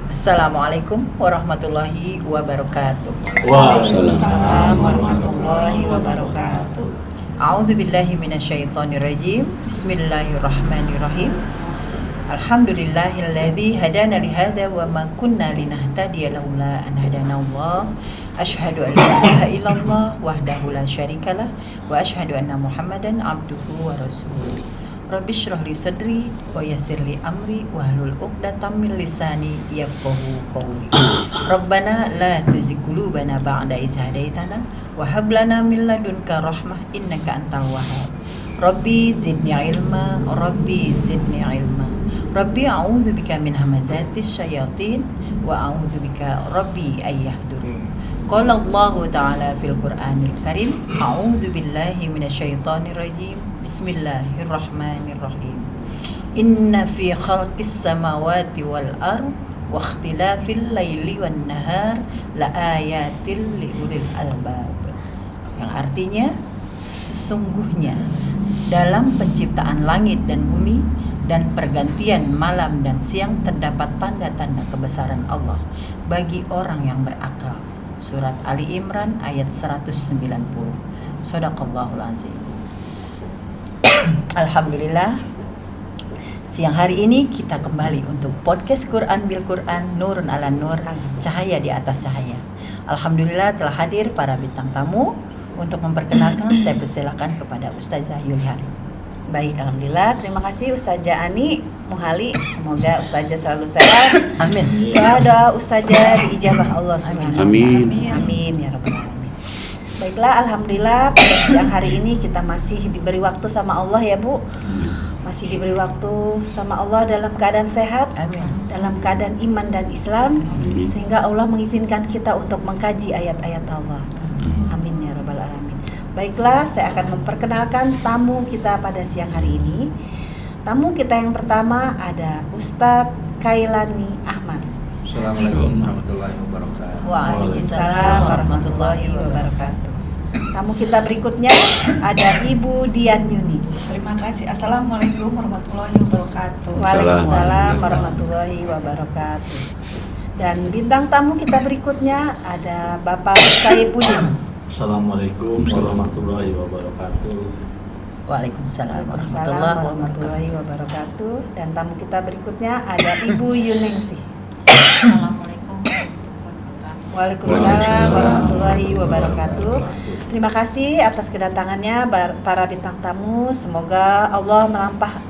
Assalamualaikum warahmatullahi wabarakatuh. Waalaikumsalam warahmatullahi wabarakatuh. A'udzubillahi minasyaitonirrajim. Bismillahirrahmanirrahim. Alhamdulillahilladzi hadana lihada wa ma kunna linahtadiya laula an hadanallah. Asyhadu an la ilaha illallah wahdahu la syarikalah wa asyhadu anna Muhammadan abduhu wa rasuluh. Rabbi shrah li sadri wa yassir li amri wahlul 'uqdatam min lisani yafqahu qawli. Rabbana la tuzigh qulubana ba'da idh hadaitana wa hab lana min ladunka rahmah innaka antal wahhab. Rabbi zidni ilma, Rabbi zidni ilma. Rabbi a'udzu bika min hamazatis syayatin wa a'udzu bika Rabbi ayyahdurun. Qala Allah Ta'ala fil Qur'anil Karim, a'udzu billahi minasyaitonir rajim. Bismillahirrahmanirrahim. Inna fi khalqis samawati wal ard wa ikhtilafil laili wan nahar la ayatil li ulil albab. Yang artinya sesungguhnya dalam penciptaan langit dan bumi dan pergantian malam dan siang terdapat tanda-tanda kebesaran Allah bagi orang yang berakal. Surat Ali Imran ayat 190. Shadaqallahul azim. Alhamdulillah, siang hari ini kita kembali untuk podcast Quran bil Quran, Nurun ala Nur, cahaya di atas cahaya. Alhamdulillah telah hadir para bintang tamu. Untuk memperkenalkan, saya persilakan kepada Ustazah Yuli Halim. Baik, alhamdulillah. Terima kasih Ustazah Ani Muhali. Semoga Ustazah selalu sehat. Amin. Doa Ustazah diijabah Allah Subhanahu wa taala. Amin. Amin ya rabbal alamin. Baiklah, alhamdulillah pada siang hari ini kita masih diberi waktu sama Allah ya Bu. Masih diberi waktu sama Allah dalam keadaan sehat, Amin. dalam keadaan iman dan Islam, Amin. sehingga Allah mengizinkan kita untuk mengkaji ayat-ayat Allah. Amin ya rabbal alamin. Baiklah, saya akan memperkenalkan tamu kita pada siang hari ini. Tamu kita yang pertama ada Ustadz Kailani Ahmad. Assalamualaikum warahmatullahi wabarakatuh. Waalaikumsalam warahmatullahi wabarakatuh. Tamu kita berikutnya ada Ibu Dian Yuni. Terima kasih. Assalamualaikum warahmatullahi wabarakatuh. Waalaikumsalam warahmatullahi wabarakatuh. Dan bintang tamu kita berikutnya ada Bapak Saifuddin. Assalamualaikum warahmatullahi wabarakatuh. Waalaikumsalam Waalaikumsalam warahmatullahi warahmatullahi wabarakatuh. Dan tamu kita berikutnya ada Ibu Yuningsih. Assalamualaikum warahmatullahi wabarakatuh. Waalaikumsalam warahmatullahi wabarakatuh. Terima kasih atas kedatangannya para bintang tamu. Semoga Allah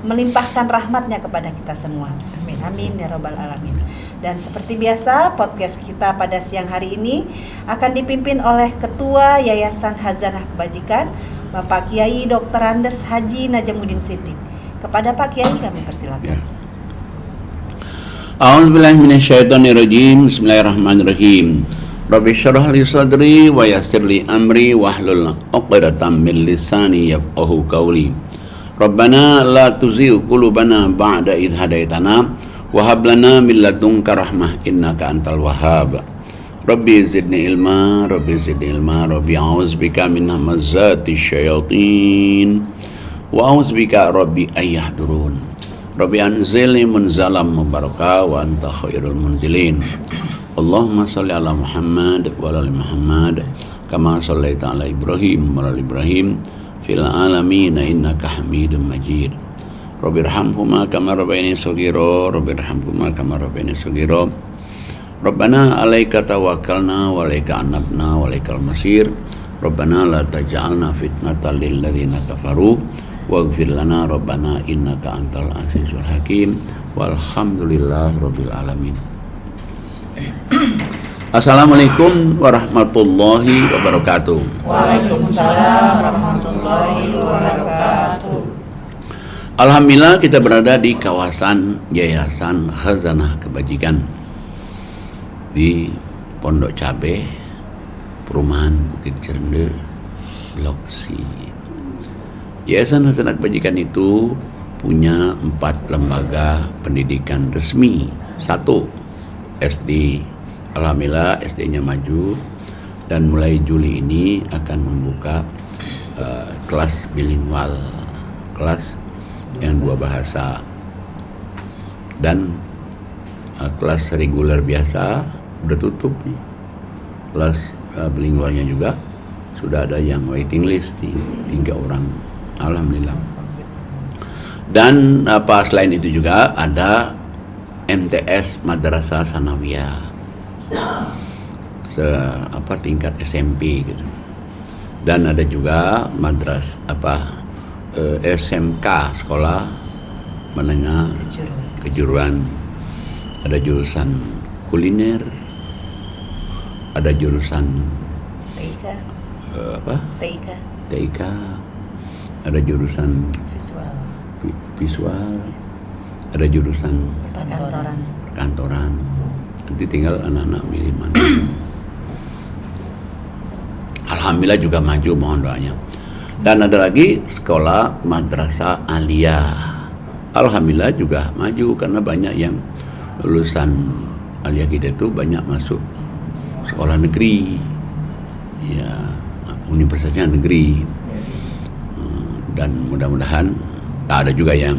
melimpahkan rahmatnya kepada kita semua. Amin. Amin ya rabbal alamin. Dan seperti biasa, podcast kita pada siang hari ini akan dipimpin oleh Ketua Yayasan Hazanah Kebajikan, Bapak Kiai Dr. Andes Haji Najamuddin Siddiq. Kepada Pak Kiai kami persilakan. A'udzubillahi minasyaitonirrajim. Bismillahirrahmanirrahim. Rabbi shrah li sadri wa yassir li amri wahlul 'uqdatam min lisani yafqahu qawli. Rabbana la tuzigh qulubana ba'da idh hadaitana wa hab lana min ladunka rahmah innaka antal wahhab. Rabbi zidni ilma, Rabbi zidni ilma, Rabbi a'udzubika min hamazatis syayatin wa a'udzubika Rabbi ayyahdurun. Rabbi anzilni munzalam mubarakah wa anta khairul munzilin. Allahumma salli ala Muhammad wa ala ali Muhammad kama sallaita ala Ibrahim wa ala ali Ibrahim fil alamin innaka Hamidum Majid. Rabbi irhamhuma kama rabbayani shaghira, Rabbi irhamhuma kama rabbayani shaghira. Rabbana 'alaika tawakkalna wa 'alaika anabna wa 'alaikal masir. Rabbana la taj'alna fitnatan lil ladzina kafaru waghfir lana Rabbana innaka antal azizul hakim. Walhamdulillahirabbil alamin. Assalamualaikum warahmatullahi wabarakatuh. Waalaikumsalam warahmatullahi wabarakatuh. Alhamdulillah kita berada di kawasan Yayasan Khazanah Kebajikan di Pondok Cabe, Perumahan Bukit Cirende, Blok C. Yayasan Khazanah Kebajikan itu punya 4 lembaga pendidikan resmi. 1 SD. Alhamdulillah SD-nya maju dan mulai Juli ini akan membuka kelas bilingual, kelas yang 2 bahasa. Dan kelas reguler biasa udah tutup nih. Kelas bilingualnya juga sudah ada yang waiting list nih, 3 orang. Alhamdulillah. Dan selain itu juga ada MTS Madrasah Sanawiyah tingkat SMP gitu. Dan ada juga SMK, sekolah menengah kejuruan. Ada jurusan kuliner, ada jurusan TIK, ada jurusan visual, ada jurusan perkantoran. Nanti tinggal anak-anak milih mana. Alhamdulillah juga maju, mohon doanya. Dan ada lagi sekolah madrasah aliyah. Alhamdulillah juga maju karena banyak yang lulusan aliyah kita itu banyak masuk sekolah negeri, ya universitasnya negeri. Dan mudah-mudahan ada juga yang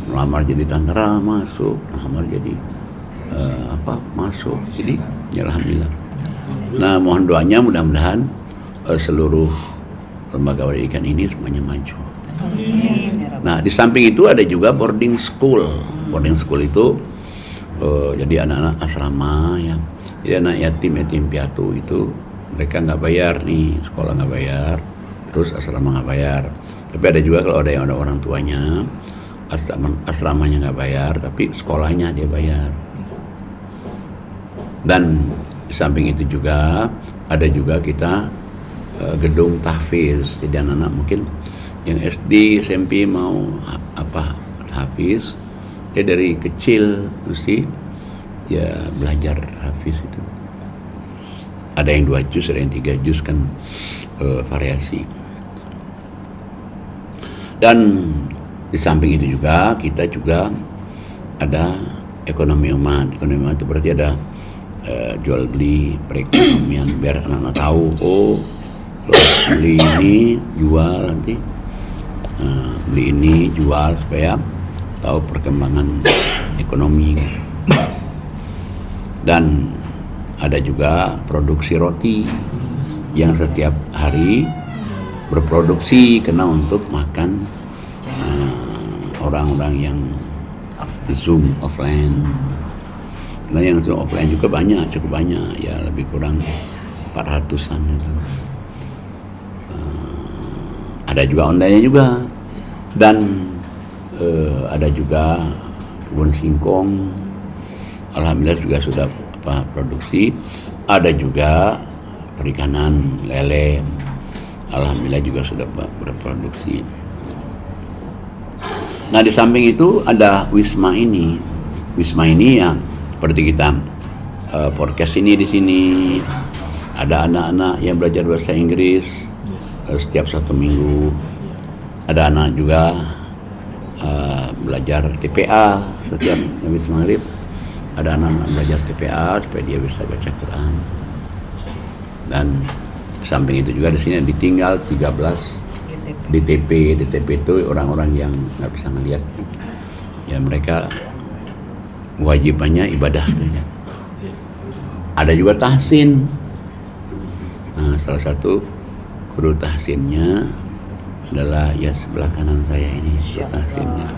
melamar jadi tentara masuk, melamar jadi masuk. Jadi ya alhamdulillah. Nah, mohon doanya mudah-mudahan seluruh lembaga pendidikan ini semuanya maju. Nah, di samping itu ada juga boarding school. Boarding school itu jadi anak-anak asrama ya. Jadi anak yatim piatu itu mereka nggak bayar nih, sekolah nggak bayar, terus asrama nggak bayar. Tapi ada juga kalau ada yang ada orang tuanya, asramanya nggak bayar, tapi sekolahnya dia bayar. Dan di samping itu juga ada juga kita gedung tahfiz. Jadi anak-anak mungkin yang SD, SMP mau tahfiz, dia dari kecil mesti ya belajar hafiz itu. Ada yang 2 juz, ada yang 3 juz kan, variasi. Dan di samping itu juga kita juga ada ekonomi umat. Ekonomi umat itu berarti ada jual beli, perekonomian, biar anak-anak tahu, beli ini jual nanti, beli ini jual, supaya tahu perkembangan ekonomi. Dan ada juga produksi roti yang setiap hari berproduksi karena untuk makan orang-orang yang Zoom offline. Nah, yang Zoom offline juga cukup banyak, ya lebih kurang 400-an gitu. Ada juga online juga, dan ada juga kebun singkong. Alhamdulillah juga sudah produksi. Ada juga perikanan lele. Alhamdulillah juga sudah berproduksi. Nah, di samping itu ada Wisma ini. Wisma ini yang seperti kita podcast ini di sini. Ada anak-anak yang belajar bahasa Inggris setiap 1 minggu. Ada anak juga belajar TPA setiap habis maghrib. Ada anak-anak belajar TPA supaya dia bisa baca Quran. Dan samping itu juga di sini ditinggal 13 DTP. DTP itu orang-orang yang nggak bisa ngelihat, ya mereka kewajibannya ibadah saja. Ada juga tahsin. Nah, salah satu guru tahsinnya adalah ya sebelah kanan saya ini, guru tahsinnya.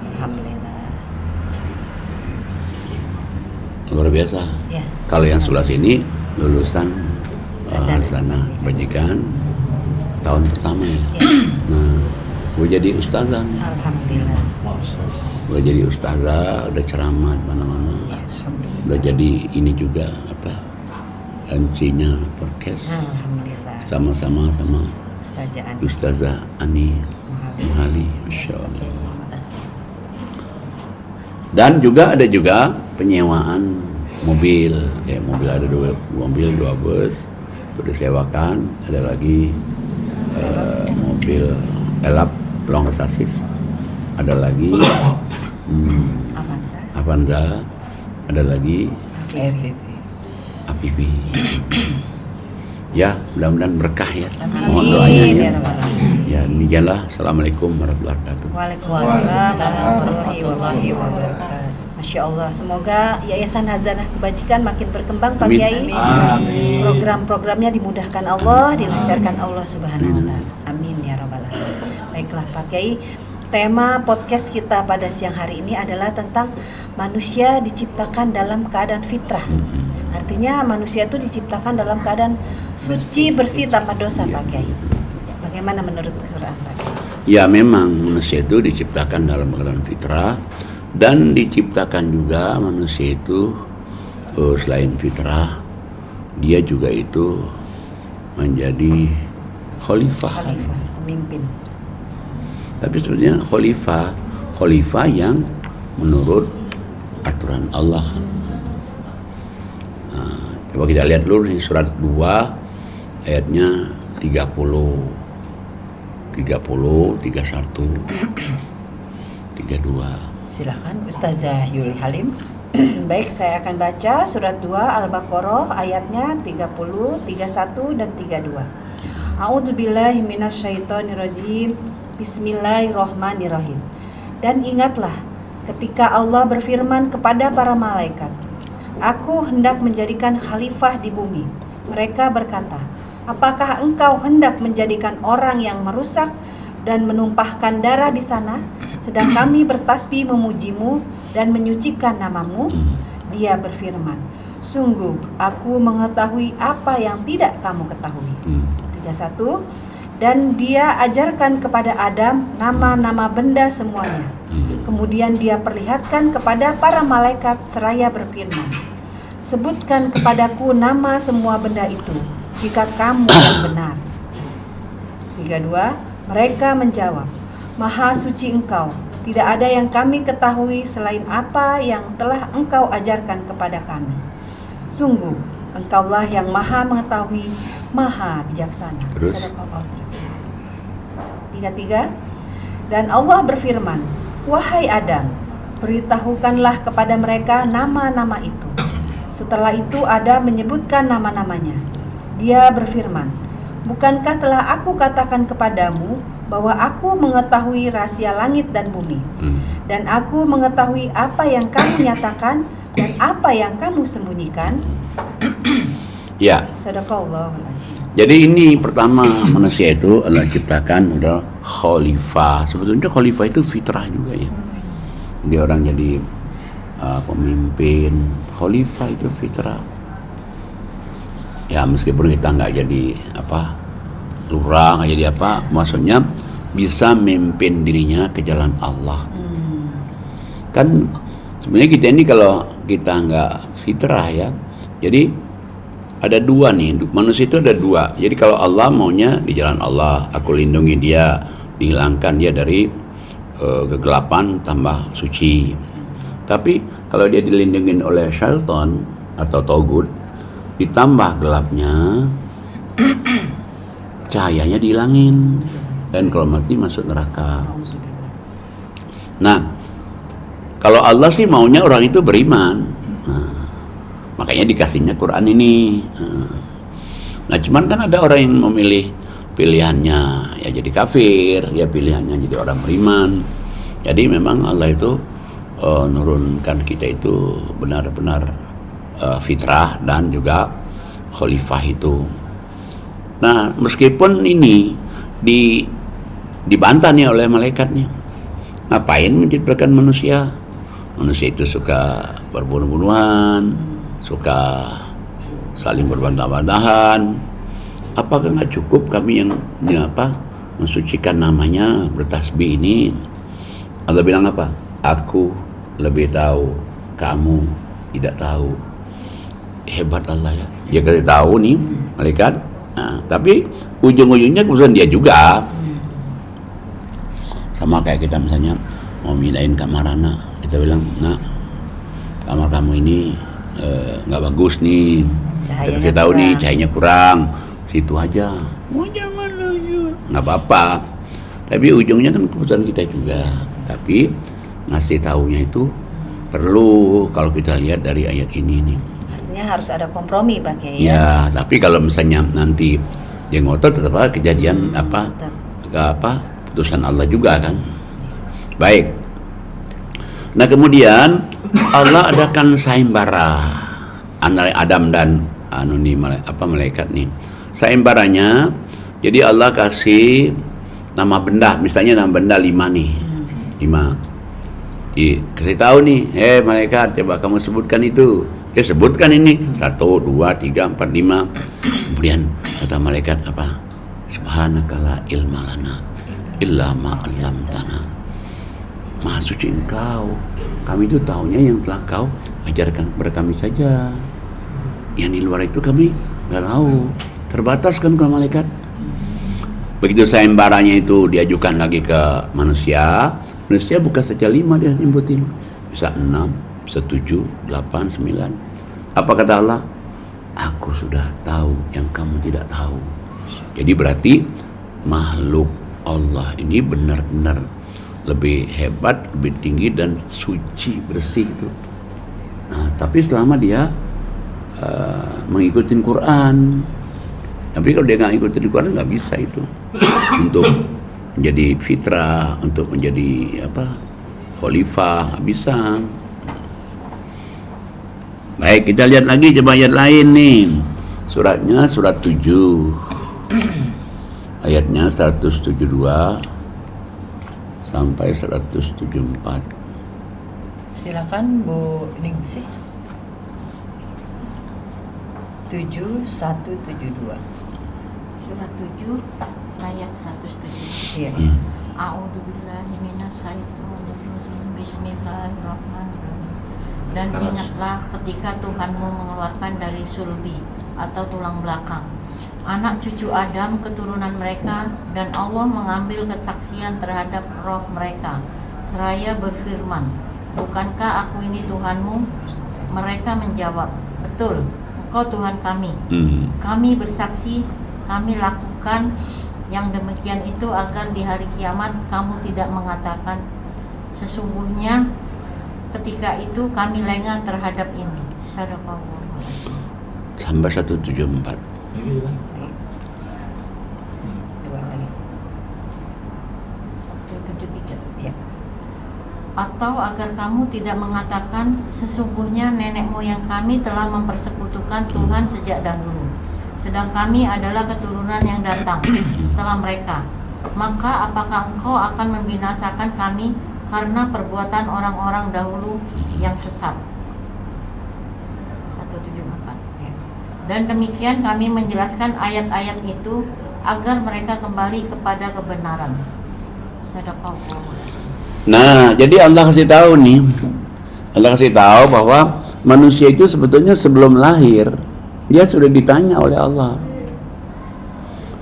Luar biasa. Ya. Kalau yang sebelah sini lulusan sana Bajikan tahun pertama ya. Nah, gue jadi ustazah nih. Alhamdulillah. Udah jadi ustazah, udah ceramah di mana-mana. Udah jadi ini juga MC-nya podcast. Alhamdulillah. Sama-sama sama Ustazah Ani Muhali, Masya Allah. Dan juga ada juga penyewaan mobil. Ya, mobil ada 2 mobil, 2 bus itu disewakan. Ada lagi mobil elap long sasis. Ada lagi Avanza, ada lagi AVV. Ya, mudah-mudahan berkah ya. Mohon doanya ya. Ya, demikianlah. Assalamualaikum warahmatullahi wabarakatuh. Waalaikumsalam warahmatullahi wabarakatuh. Masya Allah, semoga Yayasan Hazanah Kebajikan makin berkembang Pak Amin. Kiai. Amin. Program-programnya dimudahkan Allah, dilancarkan Allah Subhanahu wa Ta'ala. Amin ya Rabbal Alamin. Baiklah Pak Kiai, tema podcast kita pada siang hari ini adalah tentang manusia diciptakan dalam keadaan fitrah. Artinya manusia itu diciptakan dalam keadaan suci, bersih, tanpa dosa Pak Kiai. Bagaimana menurut Quran Pak Kiai? Ya memang manusia itu diciptakan dalam keadaan fitrah, dan diciptakan juga manusia itu selain fitrah dia juga itu menjadi khalifah. Pemimpin. Tapi sebenarnya khalifah yang menurut aturan Allah. Coba kita lihat dulu di surat 2 ayatnya 30, 31, 32. Silakan Ustazah Yuli Halim. Baik, saya akan baca surat 2 Al-Baqarah ayatnya 30, 31 dan 32. A'udzubillahi minasyaitonirrajim. Bismillahirrahmanirrahim. Dan ingatlah ketika Allah berfirman kepada para malaikat, Aku hendak menjadikan khalifah di bumi. Mereka berkata, apakah engkau hendak menjadikan orang yang merusak dan menumpahkan darah di sana, sedang kami bertasbih memujimu dan menyucikan namamu? Dia berfirman, sungguh aku mengetahui apa yang tidak kamu ketahui. 31. Dan dia ajarkan kepada Adam nama-nama benda semuanya. Kemudian dia perlihatkan kepada para malaikat seraya berfirman, sebutkan kepadaku nama semua benda itu, jika kamu yang benar. 32. Mereka menjawab, Maha suci engkau, tidak ada yang kami ketahui selain apa yang telah engkau ajarkan kepada kami. Sungguh, engkaulah yang maha mengetahui, maha bijaksana. Terus? 33. Dan Allah berfirman, wahai Adam, beritahukanlah kepada mereka nama-nama itu. Setelah itu Adam menyebutkan nama-namanya. Dia berfirman, bukankah telah aku katakan kepadamu bahwa aku mengetahui rahasia langit dan bumi, dan aku mengetahui apa yang kamu nyatakan dan apa yang kamu sembunyikan? Ya. Sadaqallahul azim. Jadi ini pertama manusia itu Allah ciptakan adalah khalifah. Sebetulnya khalifah itu fitrah juga ya. Jadi orang jadi pemimpin, khalifah itu fitrah. Ya meskipun kita nggak jadi lurah, nggak jadi maksudnya bisa memimpin dirinya ke jalan Allah. Kan sebenarnya kita ini kalau kita nggak fitrah ya, jadi ada dua nih, manusia itu ada dua. Jadi kalau Allah maunya di jalan Allah, aku lindungi dia, dihilangkan dia dari kegelapan tambah suci. Tapi kalau dia dilindungi oleh syaitan atau togut, ditambah gelapnya, cahayanya dihilangin, dan kalau mati masuk neraka. Nah, kalau Allah sih maunya orang itu beriman. Makanya dikasihnya Quran ini. Nah cuman kan ada orang yang memilih pilihannya ya jadi kafir, ya pilihannya jadi orang beriman. Jadi memang Allah itu nurunkan kita itu benar-benar fitrah dan juga khalifah itu. Nah meskipun ini dibantah nih oleh malaikatnya, ngapain menciptakan manusia? Manusia itu suka berbunuh-bunuhan, suka saling berbantah-bantahan. Apakah nggak cukup kami yang mensucikan namanya, bertasbih ini? Allah bilang apa? Aku lebih tahu, kamu tidak tahu. Hebat Allah ya. Dia kasih tahu nih malaikat. Nah, tapi ujung-ujungnya keputusan dia juga. Sama kayak kita misalnya mau mindahin kamar anak, kita bilang, nah kamar kamu ini nggak bagus nih, kita tahu nih cahayanya kurang, situ aja. Oh jangan lagi, nggak apa-apa. Tapi ujungnya kan keputusan kita juga. Tapi ngasih taunya itu perlu kalau kita lihat dari ayat ini nih. Artinya harus ada kompromi Pak Kiai. Ya, tapi kalau misalnya nanti dia ngotot, tetap ada kejadian putusan Allah juga kan. Baik. Nah kemudian Allah adakan sayembara antara Adam dan malaikat nih. Sayembaranya, jadi Allah kasih nama benda, misalnya nama benda 5 nih. 5. Kasih tahu nih, malaikat, coba kamu sebutkan itu. Dia sebutkan ini 1, 2, 3, 4, 5. Kemudian kata malaikat apa? Subhanaka la ilma lana illa ma 'allamtana. Maha suci Engkau, kami itu tahunya yang telah Kau ajarkan kepada kami saja. Yang di luar itu kami nggak tahu. Terbatas kan kalau malaikat. Begitu sayembaranya itu diajukan lagi ke manusia. Manusia bukan saja 5 dia nyebutin, bisa 6, bisa 7, 8, 9. Apa kata Allah? Aku sudah tahu yang kamu tidak tahu. Jadi berarti makhluk Allah ini benar-benar lebih hebat, lebih tinggi dan suci, bersih itu. Nah, tapi selama dia mengikuti Quran. Tapi kalau dia nggak ikuti Quran nggak bisa itu untuk menjadi fitrah, untuk menjadi khalifah, nggak bisa. Baik, kita lihat lagi coba ayat lain nih. Suratnya surat 7. Ayatnya 172 sampai 174. Silakan Bu Ningsih. 7172. Surat 7 ayat 107. Iya. A'udzubillahi minasyaitonirrajim. Bismillahirrahmanirrahim. Dan ingatlah ketika Tuhanmu mengeluarkan dari sulbi atau tulang belakang anak cucu Adam keturunan mereka, dan Allah mengambil kesaksian terhadap roh mereka seraya berfirman, bukankah aku ini Tuhanmu? Mereka menjawab, betul, Engkau Tuhan kami. Kami bersaksi, kami lakukan yang demikian itu agar di hari kiamat kamu tidak mengatakan, sesungguhnya ketika itu kami lengah terhadap ini. Sadaqallahu sampai 174. Dua kali. 173. Iya. Atau agar kamu tidak mengatakan, sesungguhnya nenek moyang kami telah mempersekutukan Tuhan sejak dahulu, sedang kami adalah keturunan yang datang setelah mereka. Maka apakah engkau akan membinasakan kami karena perbuatan orang-orang dahulu yang sesat? 174. Dan demikian kami menjelaskan ayat-ayat itu agar mereka kembali kepada kebenaran. Sadaqallahu. Nah, jadi Allah kasih tahu nih. Allah kasih tahu bahwa manusia itu sebetulnya sebelum lahir dia sudah ditanya oleh Allah.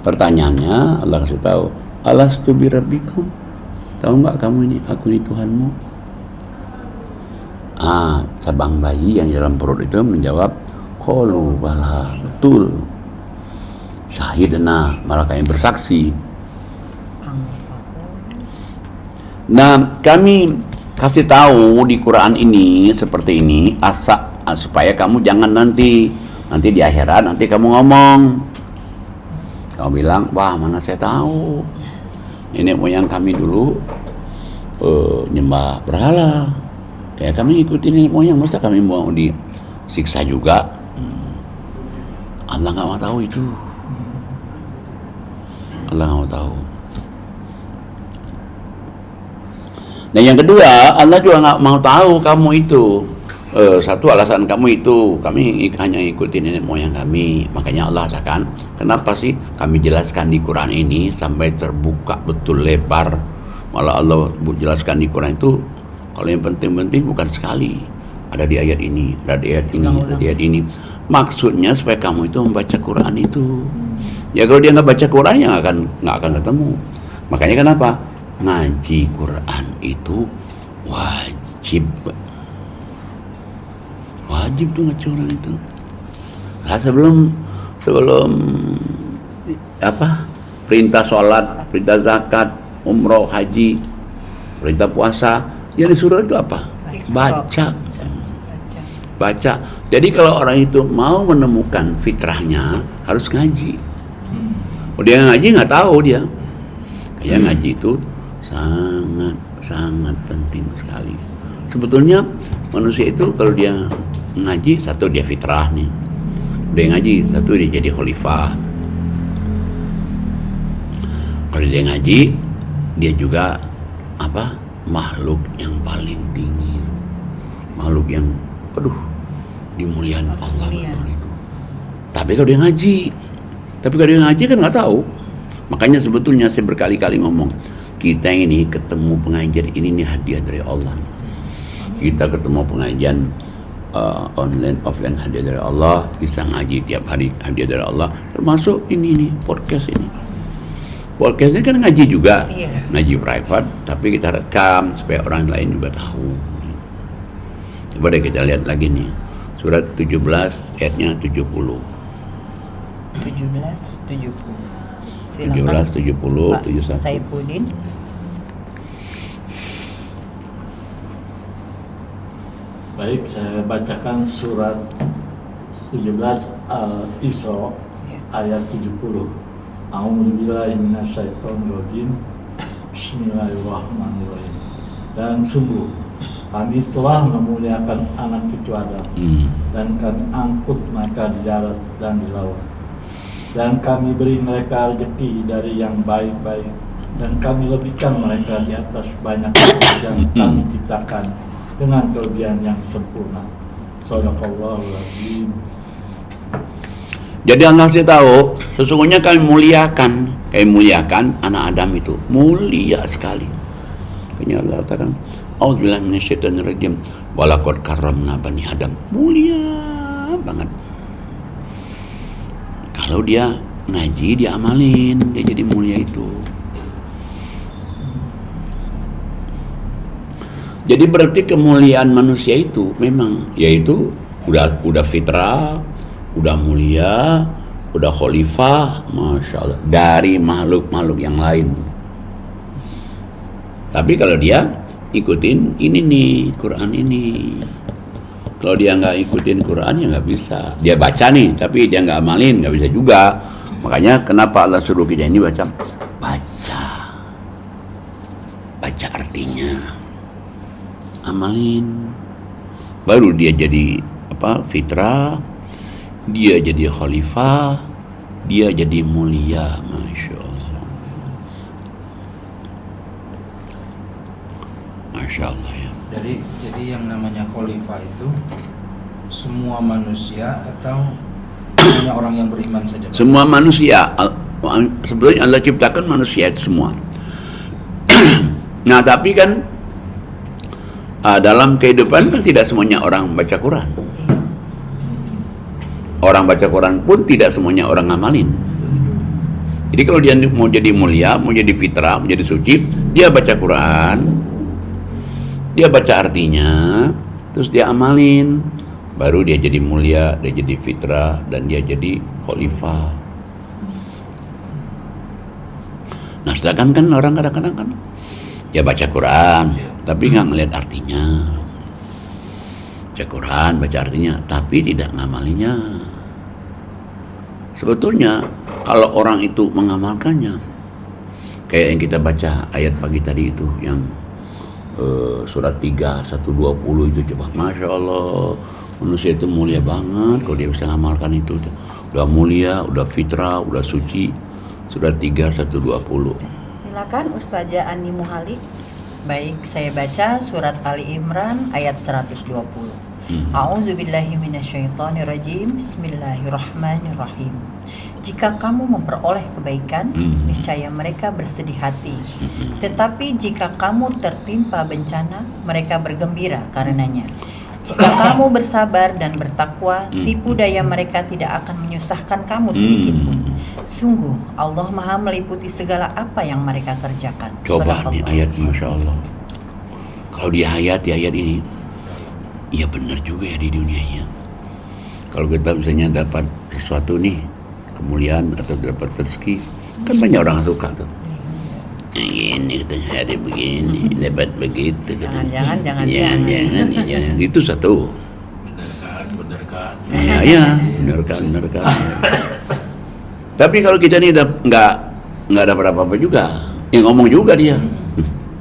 Pertanyaannya Allah kasih tahu, alastu bi rabbikum? Tahu nggak kamu ini aku ini Tuhanmu? Cabang bayi yang dalam perut itu menjawab, qalu bala, betul. Syahidna, malah kami bersaksi. Nah, kami kasih tahu di Quran ini seperti ini supaya kamu jangan nanti di akhirat nanti kamu ngomong, kamu bilang, wah mana saya tahu nenek moyang kami dulu nyembah berhala, kayak kami ikutin nenek moyang, masa kami mau disiksa juga? Allah nggak mau tahu itu. Allah nggak mau tahu. Nah yang kedua, Allah juga nggak mau tahu kamu itu. Satu alasan kamu itu, kami hanya ikutin nenek moyang kami. Makanya Allah katakan, kenapa sih kami jelaskan di Quran ini sampai terbuka betul lebar. Malah Allah jelaskan di Quran itu, kalau yang penting-penting bukan sekali. Ada di ayat ini, ada di ayat ini, ada di ayat ini. Maksudnya supaya kamu itu membaca Quran itu. Ya kalau dia nggak baca Quran, ya nggak akan ketemu. Makanya kenapa? Ngaji Quran itu wajib tuh ngaji Quran itu. Nah, sebelum perintah sholat, perintah zakat, umroh, haji, perintah puasa, yang disuruh itu apa? Baca. Jadi kalau orang itu mau menemukan fitrahnya harus ngaji. Kalau dia ngaji nggak tahu dia. Kayak ngaji itu sangat penting sekali. Sebetulnya manusia itu kalau dia ngaji, satu dia fitrah nih. Dia ngaji, satu dia jadi khalifah. Kalau dia ngaji, dia juga makhluk yang paling tinggi, makhluk yang dimuliakan Allah betul itu. Tapi kalau dia ngaji kan nggak tahu. Makanya sebetulnya saya berkali-kali ngomong, kita ini ketemu pengajian ini nih hadiah dari Allah. Kita ketemu pengajian online offline hadiah dari Allah, bisa ngaji tiap hari hadiah dari Allah, termasuk ini podcast ini. Podcast ini kan ngaji juga, ngaji private, tapi kita rekam supaya orang lain juga tahu. Coba deh kita lihat lagi nih, surat 17 ayatnya 70. 17:70. 17:70, Pak 71. Saifuddin. Baik, saya bacakan surat 17 Al-Isra ayat 70. A'udzubillahi minasyaitonirrajim. Bismillahirrahmanirrahim. Dan sungguh kami telah memuliakan anak cucu Adam, dan kami angkut mereka di darat dan di laut, dan kami beri mereka rezeki dari yang baik-baik, dan kami lebihkan mereka di atas banyak yang kami ciptakan dengan kelebihan yang sempurna. Shadaqallahul Azim. Jadi Allah kasih tahu, sesungguhnya kami muliakan anak Adam itu mulia sekali. Makanya Allah katakan, A'udzubillahi minasyaitonirrajim. Walaqad karramna bani Adam. Mulia banget. Kalau dia ngaji, dia amalin, dia jadi mulia itu. Jadi berarti kemuliaan manusia itu memang yaitu udah fitrah, udah mulia, udah khalifah, masya Allah, dari makhluk-makhluk yang lain. Tapi kalau dia ikutin ini nih, Quran ini. Kalau dia nggak ikutin Quran ya nggak bisa. Dia baca nih, tapi dia nggak amalin, nggak bisa juga. Makanya kenapa Allah suruh kita ini baca artinya, amalin, baru dia jadi fitrah, dia jadi khalifah, dia jadi mulia, masya Allah, masya Allah ya. Jadi yang namanya khalifah itu semua manusia atau hanya orang yang beriman saja? Semua manusia. Sebetulnya Allah ciptakan manusia itu semua. Nah tapi kan dalam kehidupan kan tidak semuanya orang baca Quran. Orang baca Quran pun tidak semuanya orang ngamalin. Jadi kalau dia mau jadi mulia, mau jadi fitrah, mau jadi suci, dia baca Quran, dia baca artinya, terus dia amalin, baru dia jadi mulia, dia jadi fitrah, dan dia jadi khalifah. Nah sedangkan kan orang kadang-kadang kan ya baca Quran, tapi nggak ngeliat artinya. Baca Quran, baca artinya, tapi tidak ngamalinya. Sebetulnya kalau orang itu mengamalkannya, kayak yang kita baca ayat pagi tadi itu, yang surat 3, 120 itu, coba, masya Allah, manusia itu mulia banget kalau dia bisa mengamalkan itu. Udah mulia, udah fitrah, udah suci. Surat 3, 120. Silakan Ustazah Ani Muhali. Baik, saya baca surat Ali Imran ayat 120. A'udzubillahi minasyaitonirrajim. Bismillahirrahmanirrahim. Jika kamu memperoleh kebaikan, niscaya mereka bersedih hati. Tetapi jika kamu tertimpa bencana, mereka bergembira karenanya. Jika kamu bersabar dan bertakwa, tipu daya mereka tidak akan menyusahkan kamu sedikit pun. Sungguh Allah Maha meliputi segala apa yang mereka kerjakan. Coba nih ayat, masya Allah. Kalau dihayati ayat ini, iya benar juga ya di dunia ya. Kalau kita misalnya dapat sesuatu nih, kemuliaan atau dapat rezeki, kan banyak orang suka tuh. Ini katanya hari begini, dapat begitu katanya. Jangan. Itu satu. Benarkan. Ya, benarkan. Tapi kalau kita ini nggak dapat apa-apa juga, yang ngomong juga dia.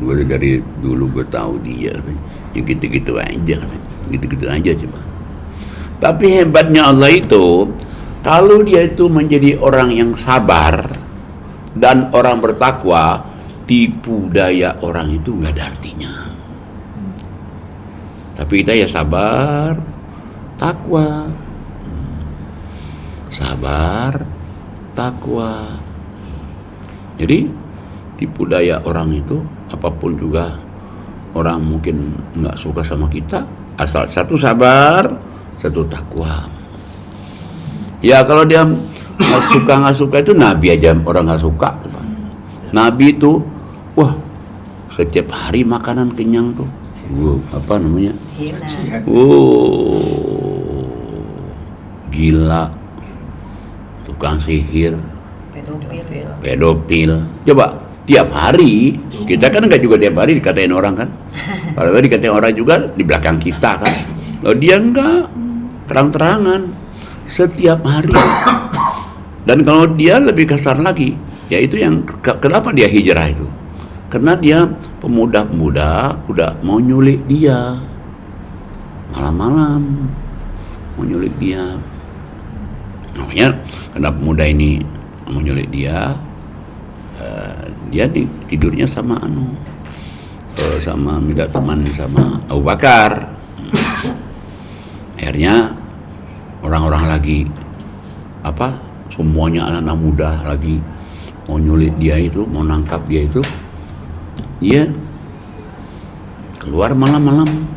Gue dari dulu gue tahu dia, yang gitu-gitu aja. gitu-gitu aja coba. Tapi hebatnya Allah itu, kalau dia itu menjadi orang yang sabar dan orang bertakwa, tipu daya orang itu nggak ada artinya. Tapi kita ya sabar, takwa, sabar, takwa. Jadi tipu daya orang itu, apapun juga orang mungkin nggak suka sama kita, asal satu sabar, satu takwa. Ya kalau dia nggak suka itu Nabi aja orang nggak suka. Nabi itu, wah setiap hari makanan kenyang tuh. Apa namanya? Gila, tukang sihir, pedofil. Coba tiap hari, kita kan nggak juga tiap hari dikatain orang kan? Kalau dikatain orang juga di belakang kita kan? Kalau dia enggak, terang-terangan setiap hari. Dan kalau dia lebih kasar lagi, ya itu yang kenapa dia hijrah itu? Karena dia pemuda-pemuda udah mau nyulik dia malam-malam, mau nyulik dia. Namanya karena pemuda ini mau nyulik dia, dia tidurnya sama sama minta teman sama Abu Bakar. Akhirnya orang-orang lagi semuanya anak-anak muda lagi mau nyulik dia itu, mau nangkap dia itu. Dia keluar malam-malam.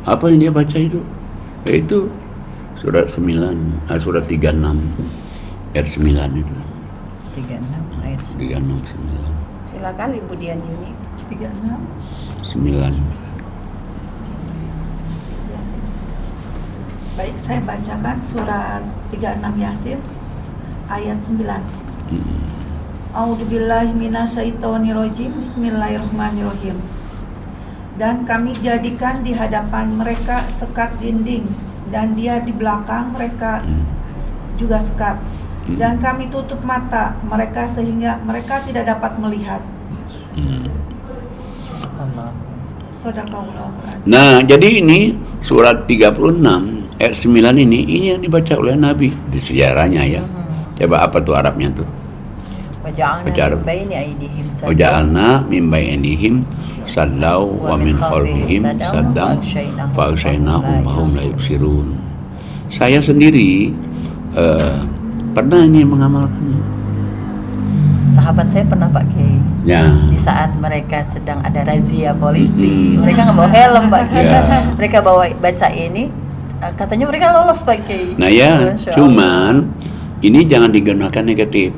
Apa yang dia baca itu? Yaitu surat 36 ayat 9 itu. 36 ayat 36 9. Silakan Ibu Dian Yuni. 9. Baik, saya bacakan surat 36 Yasin ayat 9. A'udzubillahi minasyaitonirrajim. Bismillahirrahmanirrahim. Dan kami jadikan di hadapan mereka sekat dinding, dan dia di belakang mereka juga sekat. Dan kami tutup mata mereka sehingga mereka tidak dapat melihat. Shadaqallahu azim. Nah, jadi ini surat 36 ayat 9 ini yang dibaca oleh Nabi di sejarahnya ya. Coba apa tuh Arabnya tuh? Waja'alna min baini aydihim Waja'alna min bainihim saddaw wa min khalfihim saddaw fa'aghshaynahum fahum la yubsirun. Saya sendiri pernah ini mengamalkannya. Sahabat saya pernah Pak Kiai. Ya. Di saat mereka sedang ada razia polisi, mereka nggak bawa helm Pak Kiai. Mereka baca ini, katanya mereka lolos Pak Kiai. Nah ya, cuman ini jangan digunakan negatif.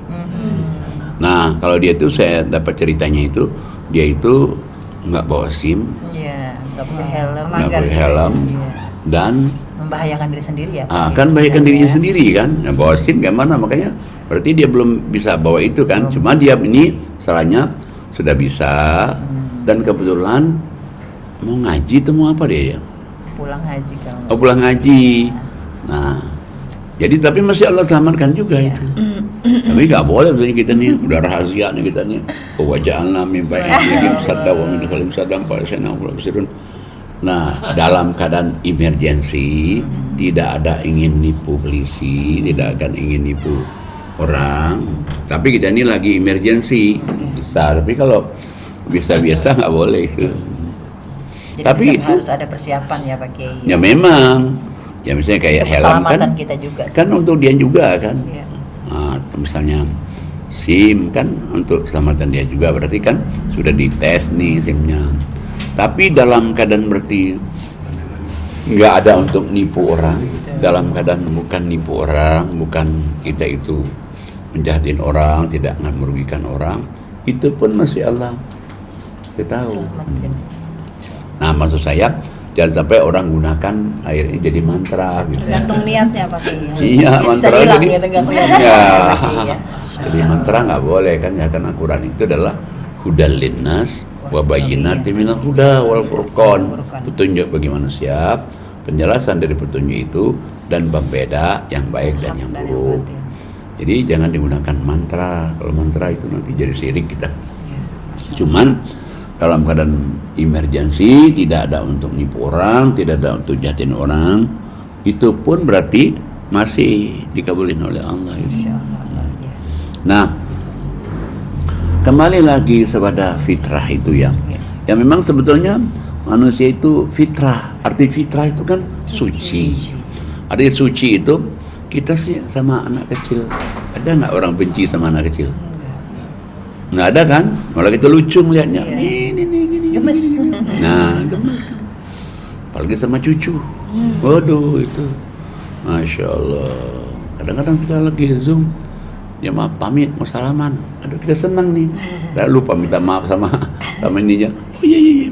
Nah, kalau dia itu saya dapat ceritanya itu, dia itu nggak bawa SIM, nggak pakai helm, dan membahayakan diri sendiri ya. Kan membahayakan dirinya sendiri kan. Nah, bawa SIM gimana? Makanya berarti dia belum bisa bawa itu kan. Cuma dia ini salahnya sudah bisa, dan kebetulan mau ngaji itu mau apa dia ya? Pulang haji kalau. Pulang haji. Nah, jadi tapi masih Allah selamatkan juga itu. Tapi nggak boleh misalnya kita nih udah rahasia nih kita nih. Waja'alna min bainihim saddaw wa min khalfihim saddaw fa'aghshaynahum fahum la yubsirun. Nah, dalam keadaan emergensi, tidak ada ingin nipu polisi, tidak akan ingin nipu orang. Tapi kita ini lagi emergensi, bisa. Tapi kalau biasa-biasa nggak boleh itu. Jadi tapi itu harus ada persiapan ya Pak Kiai. Ya memang. Ya misalnya kayak helm kan, kita juga kan untuk dia juga kan. Ya. Nah, misalnya SIM kan untuk keselamatan dia juga, berarti kan sudah dites nih SIM-nya. Tapi dalam keadaan berarti nggak ada untuk nipu orang, dalam keadaan bukan nipu orang, bukan kita itu menjahatin orang, tidak merugikan orang, itu pun masih Allah saya tahu. Nah, maksud saya jangan sampai orang gunakan akhirnya jadi mantra gitu. Tergantung niatnya Pak Kiai. Iya, mantra jadi ya. Jadi mantra nggak boleh kan ya, karena Quran itu adalah hudal linnas wa bayyinatin minal huda wal furqan, petunjuk bagi manusia, penjelasan dari petunjuk itu dan pembeda yang baik dan yang buruk. Jadi jangan digunakan mantra. Kalau mantra itu nanti jadi syirik kita. Cuman dalam keadaan emergency, tidak ada untuk nipu orang, tidak ada untuk jahatin orang, itu pun berarti masih dikabulin oleh Allah. Nah, kembali lagi kepada fitrah itu ya. Ya memang sebetulnya manusia itu fitrah. Arti fitrah itu kan suci. Arti suci itu kita sih sama anak kecil. Ada nggak orang benci sama anak kecil? Nggak ada kan? Malah kita lucu ngeliatnya. Gini. Gemes. Nah, gemes kan. Apalagi sama cucu. Waduh itu, Masya Allah. Kadang-kadang kita lagi Zoom, dia mau pamit, mau salaman. Aduh kita senang nih. Lalu lupa minta maaf sama ininya. Oh iya.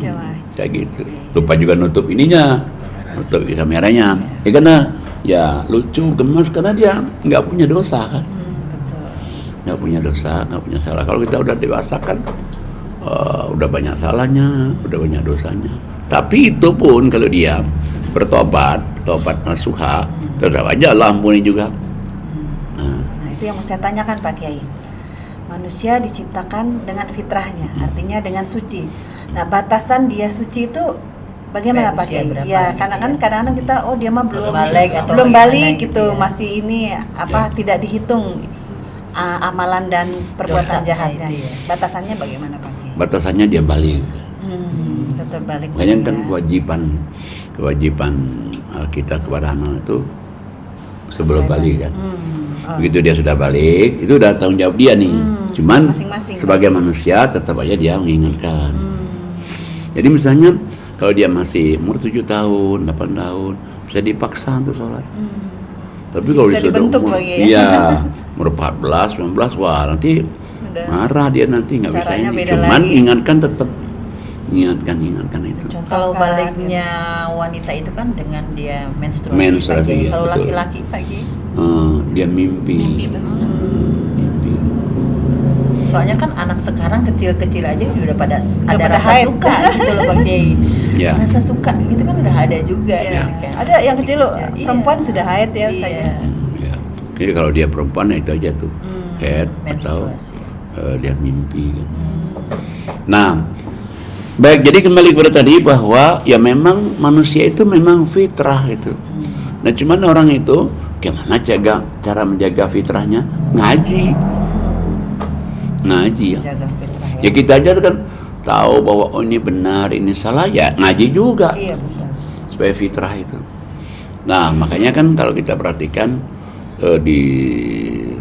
Kayak gitu. Lupa juga nutup ininya, nutup kameranya. Ya karena ya lucu, gemes karena dia nggak punya dosa kan. Nggak punya dosa, nggak punya salah. Kalau kita udah dewasa kan, udah banyak salahnya, udah banyak dosanya. Tapi itu pun kalau dia bertobat, tobat nasuha, tetap aja Allah ampuni juga. Nah itu yang mau saya tanyakan Pak Kiai. Manusia diciptakan dengan fitrahnya, artinya dengan suci. Nah batasan dia suci itu bagaimana Pak Kiai? Ya karena kan kadang-kadang kita dia mah belum balik gitu, masih ini tidak dihitung amalan dan perbuatan dosa jahatnya. itu ya. Batasannya bagaimana Pak Kiai? Batasannya dia balik. Tetap balik. Makanya kan kewajiban kita kepada anak itu sebelum balik kan. Begitu dia sudah balik, itu udah tanggung jawab dia nih. Cuman masing-masing, sebagai manusia tetap aja dia mengingatkan. Jadi misalnya kalau dia masih umur 7 tahun, 8 tahun, bisa dipaksa untuk sholat. Tapi kalau dia sudah umur, umur 14, 19, wah nanti sudah marah dia, nanti nggak bisa ini. Cuman lagi. Ingatkan itu. Kalau baliknya wanita itu kan dengan dia menstruasi. Ya, kalau laki-laki pagi dia mimpi. Soalnya kan anak sekarang kecil-kecil aja udah pada ada rasa suka gitu loh Bang Kiai. Ya. Rasa suka gitu kan udah ada juga gitu kan. Ada yang kecil loh, perempuan sudah haid ya saya. Ya. Jadi kalau dia perempuan itu aja tuh haid atau dia mimpi kan. Nah, baik, jadi kembali kepada tadi bahwa ya memang manusia itu memang fitrah itu. Nah cuman orang itu gimana cara menjaga fitrahnya? Ngaji ya. Ya kita aja kan tahu bahwa ini benar, ini salah, ya ngaji juga. Iya betul. Supaya fitrah itu. Nah makanya kan kalau kita perhatikan di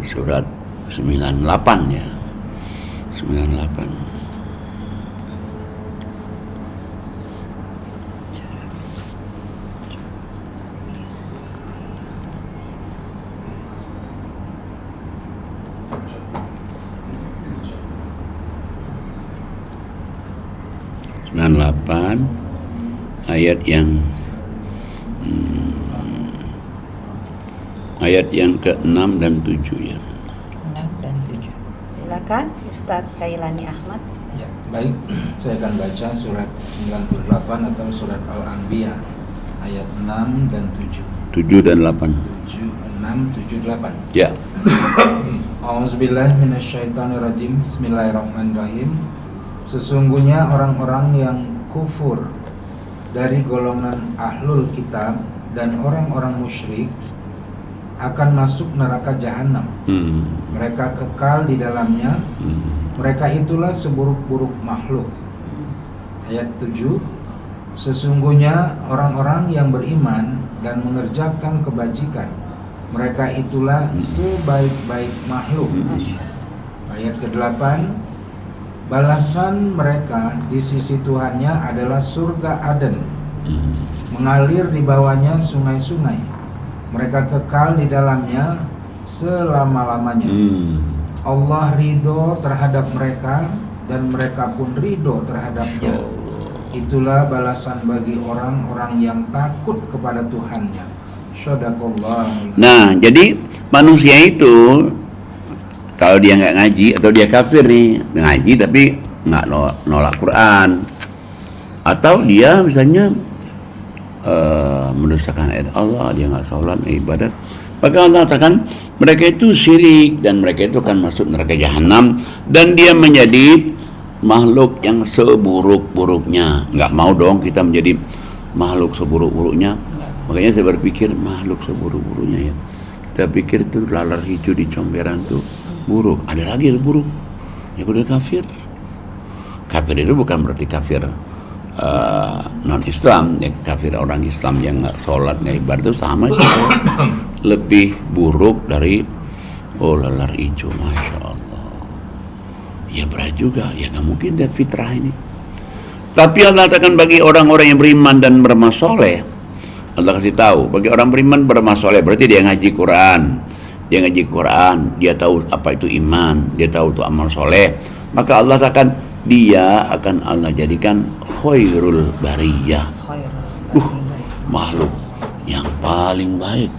surat 98 ya, 98. Ayat yang ke-6 dan 7 ya. 6 dan 7. Silakan Ustadz Kailani Ahmad. Ya, baik. Saya akan baca surat 98 atau surat Al-Anbiya ayat 6 dan 7. 7 dan 8. 7, 6, 7, 8. Ya. A'udzubillahi minasyaitonirrajim. Bismillahirrahmanirrahim. Sesungguhnya orang-orang yang kufur dari golongan ahlul kitab dan orang-orang musyrik akan masuk neraka jahanam. Mereka kekal di dalamnya. Mereka itulah seburuk-buruk makhluk. Ayat 7. Sesungguhnya orang-orang yang beriman dan mengerjakan kebajikan, mereka itulah sebaik-baik makhluk. Ayat ke-8. Balasan mereka di sisi Tuhannya adalah surga Aden, mengalir di bawahnya sungai-sungai. Mereka kekal di dalamnya selama-lamanya. Allah ridho terhadap mereka dan mereka pun ridho terhadapnya. Itulah balasan bagi orang-orang yang takut kepada Tuhannya. Shadaqallah. Nah, jadi manusia itu kalau dia nggak ngaji atau dia kafir nih, ngaji tapi nggak nolak Quran, atau dia misalnya mendustakan ayat Allah, dia nggak sholat, ibadat, maka Allah katakan mereka itu syirik dan mereka itu akan masuk neraka jahanam dan dia menjadi makhluk yang seburuk-buruknya. Nggak mau dong kita menjadi makhluk seburuk-buruknya. Makanya saya berpikir makhluk seburuk-buruknya ya. Kita pikir itu lalar hijau di comberan tuh buruk. Ada lagi yang buruk. Ya udah kafir. Kafir itu bukan berarti kafir non-Islam, ya, kafir orang Islam yang nggak sholat, nggak ibadah itu sama itu. Lebih buruk dari lalar hijau, masya Allah. Ya berat juga, ya nggak mungkin dia fitrah ini. Tapi Allah katakan bagi orang-orang yang beriman dan beramal soleh, Allah kasih tahu bagi orang beriman beramal soleh berarti dia ngaji Quran, dia tahu apa itu iman, dia tahu itu amal soleh, maka Allah akan Allah jadikan khairul bariyah, makhluk yang paling baik,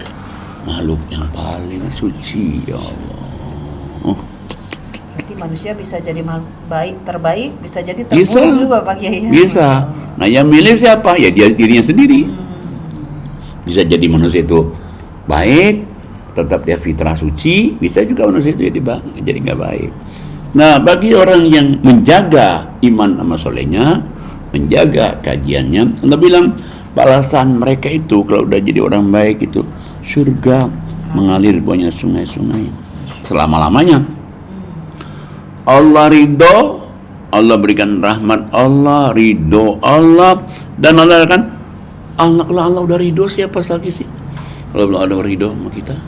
makhluk yang paling suci, ya Allah. Berarti manusia bisa jadi makhluk baik, terbaik, bisa jadi terburuk juga Pak Kiai. Bisa. Nah yang milih siapa? Ya dia dirinya sendiri. Bisa jadi manusia itu baik, tetap dia fitrah suci, bisa juga manusia itu jadi nggak baik. Nah, bagi orang yang menjaga iman sama solehnya, menjaga kajiannya, Allah bilang balasan mereka itu kalau udah jadi orang baik itu surga mengalir bawahnya sungai-sungai selama-lamanya. Allah ridho, Allah berikan rahmat, Allah ridho Allah, dan Allah kan kalau Allah udah ridho siapa lagi sih? Kalau Allah udah ridho sama kita,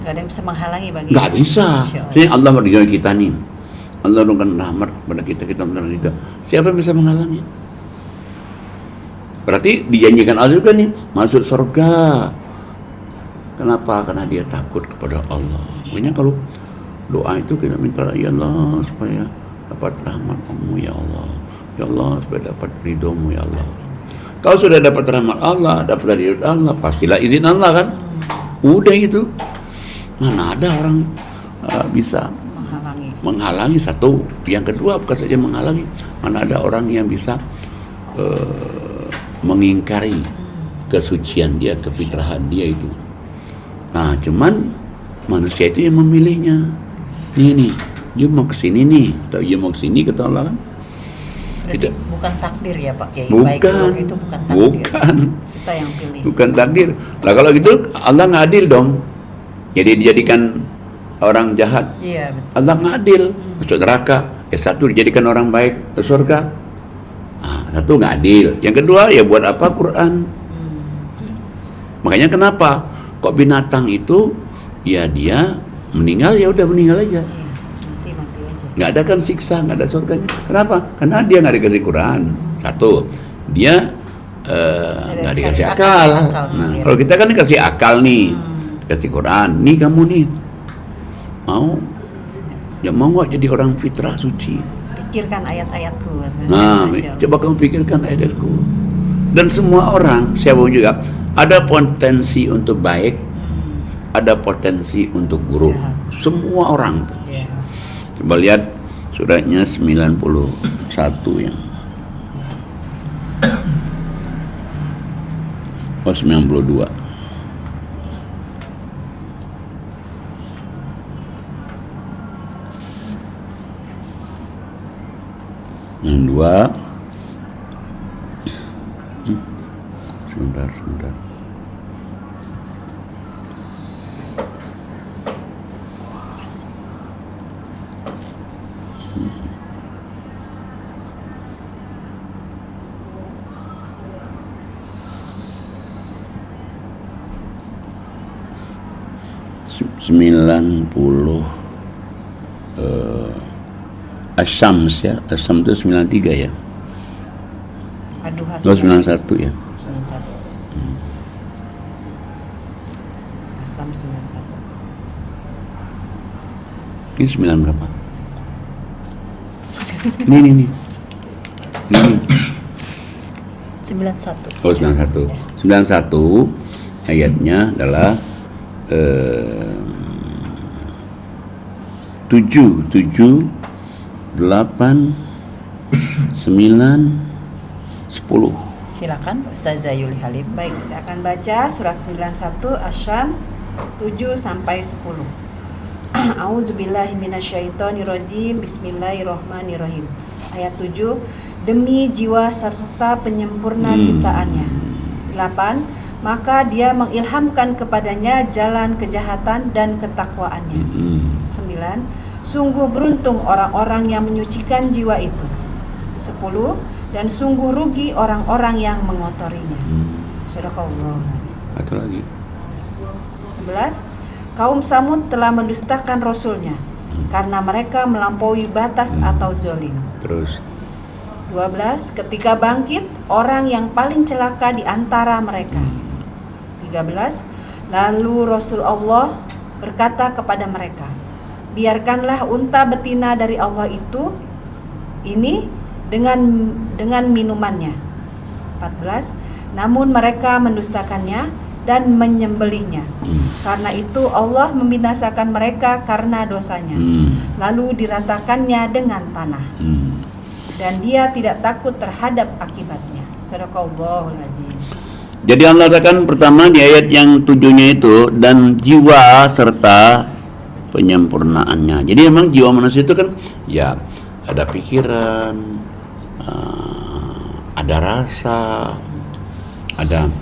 nggak ada yang bisa menghalangi bagi. Nggak bisa. Jadi Allah ridho kita nih. Allah berikan rahmat kepada kita benar itu. Siapa yang bisa menghalangi? Berarti dijanjikan Allah juga nih masuk surga. Kenapa? Karena dia takut kepada Allah. Makanya kalau doa itu kita minta ya Allah supaya dapat rahmat-Mu ya Allah. Ya Allah supaya dapat ridho-Mu ya Allah. Kalau sudah dapat rahmat Allah, dapat ridho Allah, pastilah izin Allah kan. Udah itu. Mana ada orang bisa menghalangi satu. Yang kedua bukan saja menghalangi, mana ada orang yang bisa mengingkari kesucian dia, kefitrahan dia itu. Nah cuman manusia itu yang memilihnya. Nih dia mau kesini nih, atau dia mau kesini kata Allah kan. Berarti bukan takdir ya Pak Kiai. Bukan, itu bukan takdir. Bukan. Kita yang pilih. Bukan takdir. Nah kalau gitu Allah ngadil dong. Jadi dijadikan orang jahat, iya, betul. Allah ngadil, masuk neraka. Satu dijadikan orang baik ke surga. Satu ngadil. Yang kedua ya buat apa Quran? Makanya kenapa? Kok binatang itu ya dia meninggal ya udah meninggal aja. Mati aja. Nggak ada kan siksa, nggak ada surganya. Kenapa? Karena dia nggak dikasih Quran. Satu, dia nggak dikasih akal. Nah kalau kita kan dikasih akal nih, dikasih Quran. Nih kamu nih mau nggak jadi orang fitrah suci? Pikirkan ayat-ayatku. Nah, coba kamu pikirkan ayat-ayatku. Dan semua orang, siapa juga ada potensi untuk baik, ada potensi untuk buruk. Semua orang. Coba lihat suratnya 91 yang 92. Yang dua, sebentar. Asyams ya, Asyam itu 93 ya. Aduh, 91 ya. 91. Asyam 91. Ini 9 berapa? Ini. 91. Oh 91. 91 ayatnya adalah 7, 8, 9, 10. Silakan Ustazah Yuli Halim. Baik, saya akan baca surat 91 Asyam 7 sampai 10. A'udzubillahi minasyaitonirrajim. Bismillahirrahmanirrahim. Ayat 7, demi jiwa serta penyempurna ciptaannya. 8, maka dia mengilhamkan kepadanya jalan kejahatan dan ketakwaannya. 9, sungguh beruntung orang-orang yang menyucikan jiwa itu. 10, dan sungguh rugi orang-orang yang mengotorinya. Sadaqallah. Satu lagi. 11, kaum Samud telah mendustakan Rasulnya karena mereka melampaui batas atau zalim. Terus 12, ketika bangkit orang yang paling celaka di antara mereka. 13, lalu Rasul Allah berkata kepada mereka, biarkanlah unta betina dari Allah ini dengan minumannya. 14, namun mereka mendustakannya dan menyembelihnya. Karena itu Allah membinasakan mereka karena dosanya. Lalu diratakannya dengan tanah. Dan dia tidak takut terhadap akibatnya. Sadaqallahul azim. jadi Allah katakan pertama di ayat yang 7-nya itu, dan jiwa serta penyempurnaannya. Jadi memang jiwa manusia itu kan ya ada pikiran, ada rasa, ada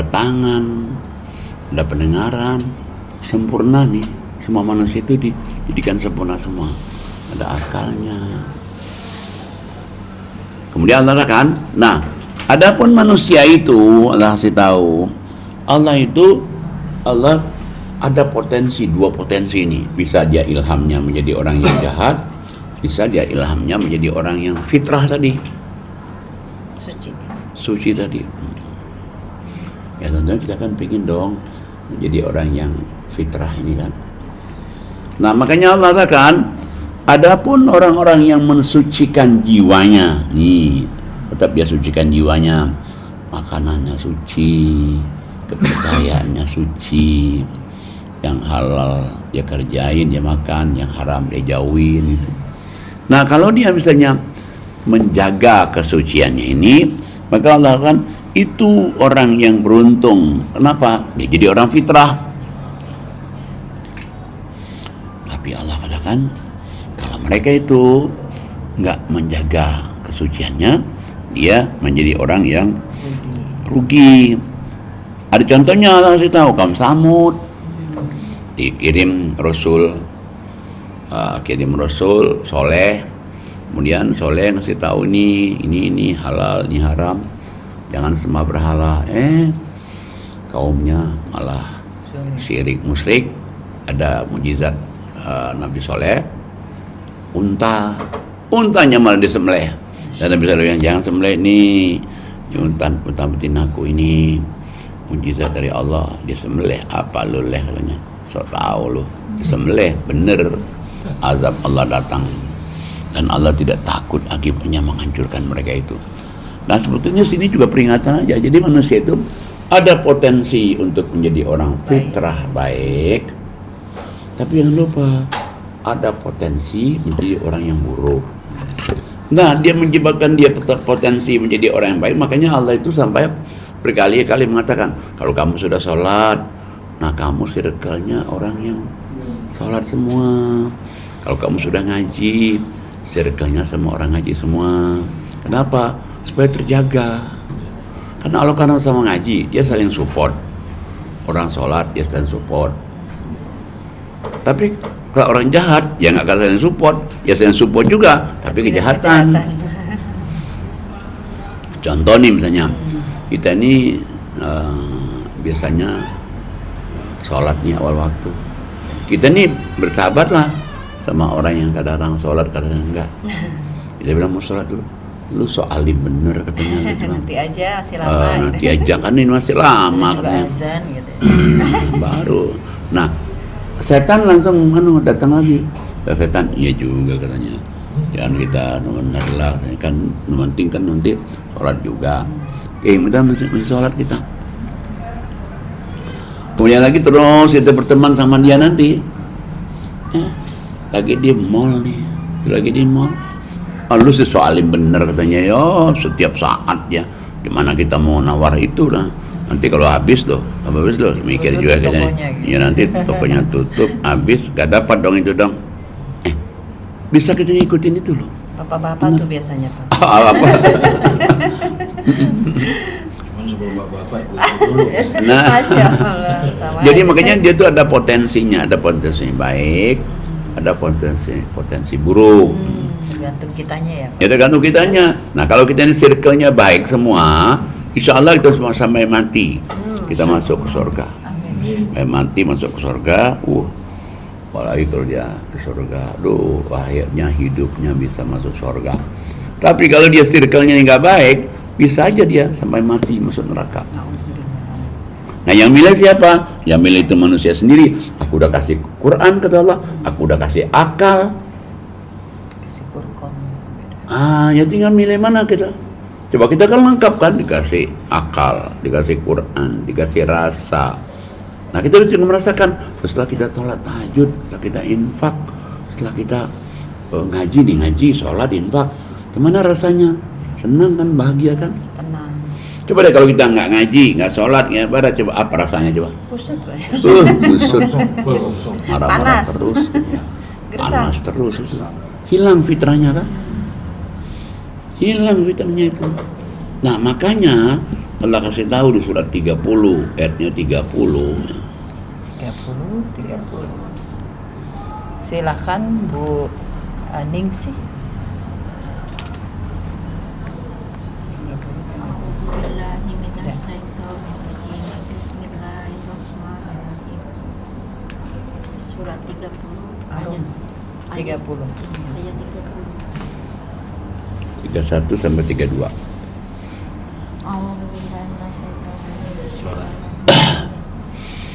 tangan, ada pendengaran, sempurna nih. Semua manusia itu dijadikan sempurna semua. Ada akalnya. Kemudian Allah katakan, nah, adapun manusia itu Allah kasih tahu, Allah ada potensi, dua potensi ini. Bisa dia ilhamnya menjadi orang yang jahat, bisa dia ilhamnya menjadi orang yang fitrah tadi. Suci tadi. Ya tentunya kita kan pengen dong menjadi orang yang fitrah ini kan. Nah makanya Allah katakan, adapun orang-orang yang mensucikan jiwanya, nih tetap dia sucikan jiwanya, makanannya suci, kepercayaannya suci, yang halal dia kerjain, dia makan, yang haram dia jauhin gitu. Nah kalau dia misalnya menjaga kesuciannya ini, maka Allah kan itu orang yang beruntung. Kenapa? Dia jadi orang fitrah. Tapi Allah katakan, kalau mereka itu nggak menjaga kesuciannya, dia menjadi orang yang rugi. Ada contohnya Allah kasih tahu, kaum Samud dikirim Rasul, Soleh. Kemudian Soleh ngasih tahu ini halal, ini haram, jangan sembah berhala. Kaumnya malah syirik musyrik. Ada mujizat Nabi Soleh, untanya malah disembelih. Dan Nabi Soleh yang jangan sembelih nih, unta betinaku ini mujizat dari Allah, disembelih. Apa lu leh katanya, so tau lu, disembelih bener, azab Allah datang. Dan Allah tidak takut akibatnya menghancurkan mereka itu. Nah sebetulnya sini juga peringatan aja. Jadi manusia itu ada potensi untuk menjadi orang fitrah baik, tapi jangan lupa ada potensi menjadi orang yang buruk. Nah dia menyebabkan dia potensi menjadi orang yang baik. Makanya Allah itu sampai berkali-kali mengatakan, kalau kamu sudah sholat, nah kamu circle-nya orang yang sholat semua. Kalau kamu sudah ngaji, circle-nya semua orang ngaji semua. Kenapa? Supaya terjaga. Karena Allah kan sama ngaji, dia saling support. Orang sholat, dia saling support. Tapi kalau orang jahat, ya nggak akan saling support. Ya saling support juga, tapi kejahatan. Contoh nih misalnya, kita ini biasanya sholatnya awal waktu. Kita nih bersahabat lah sama orang yang kadang sholat, kadang enggak. Kita bilang mau sholat dulu, lu so alim bener katanya. Nanti aja masih lama. Nanti aja kan ini masih lama katanya. Azan gitu. Baru. Nah, setan langsung datang lagi. Setan iya juga katanya. Jangan kita benar lah, kan penting kan nanti sholat juga. Kita masih sholat kita. Kemudian lagi terus kita berteman sama dia nanti. Lagi di mall nih, lagi di mall. Lu sih soalim bener katanya, yo setiap saat ya. Dimana kita mau nawar itu lah. Nanti kalau habis loh, mikir juga kayaknya. Gitu. Ya nanti tokonya tutup, habis, gak dapat dong itu dong. bisa kita ngikutin itu loh. Bapak-bapak tuh biasanya tuh. Apa? Cuman sebelum bapak-bapak ikut dulu. Nah, Masya Allah. Sama jadi aja. makanya dia tuh ada potensinya baik, ada potensi buruk. Tergantung kitanya ya. Ya tergantung kitanya. Nah kalau kita ini circle-nya baik semua, insya Allah itu semua sampai mati kita masuk ke surga. Sampai mati masuk ke surga. Apalagi kalau dia ke surga, akhirnya hidupnya bisa masuk surga. Tapi kalau dia circle-nya nggak baik, bisa aja dia sampai mati masuk neraka. Nah yang milih siapa? Yang milih itu manusia sendiri. Aku udah kasih Quran kata Allah, aku udah kasih akal. Kasih kurkon. Ya tinggal milih mana kita. Coba kita kan lengkap kan, dikasih akal, dikasih Quran, dikasih rasa. Nah kita bisa merasakan setelah kita sholat tahajud, setelah kita infak, setelah kita ngaji, sholat, infak, gimana rasanya? Senang kan, bahagia kan? Tenang. Coba deh kalau kita nggak ngaji, nggak sholat, nggak ibadah, coba apa rasanya coba? Kusut, Pak. Kusut, marah-marah Panas. terus, Gersang. panas terus, hilang fitrahnya kan? Hilang fitrahnya itu. Nah makanya Allah kasih tahu di surat 30 ayatnya 30. 30. Silakan Bu Ningsih. Bismillahirrahmanirrahim. Surat 30 ayat 30. ayat 30. 31 sampai 32.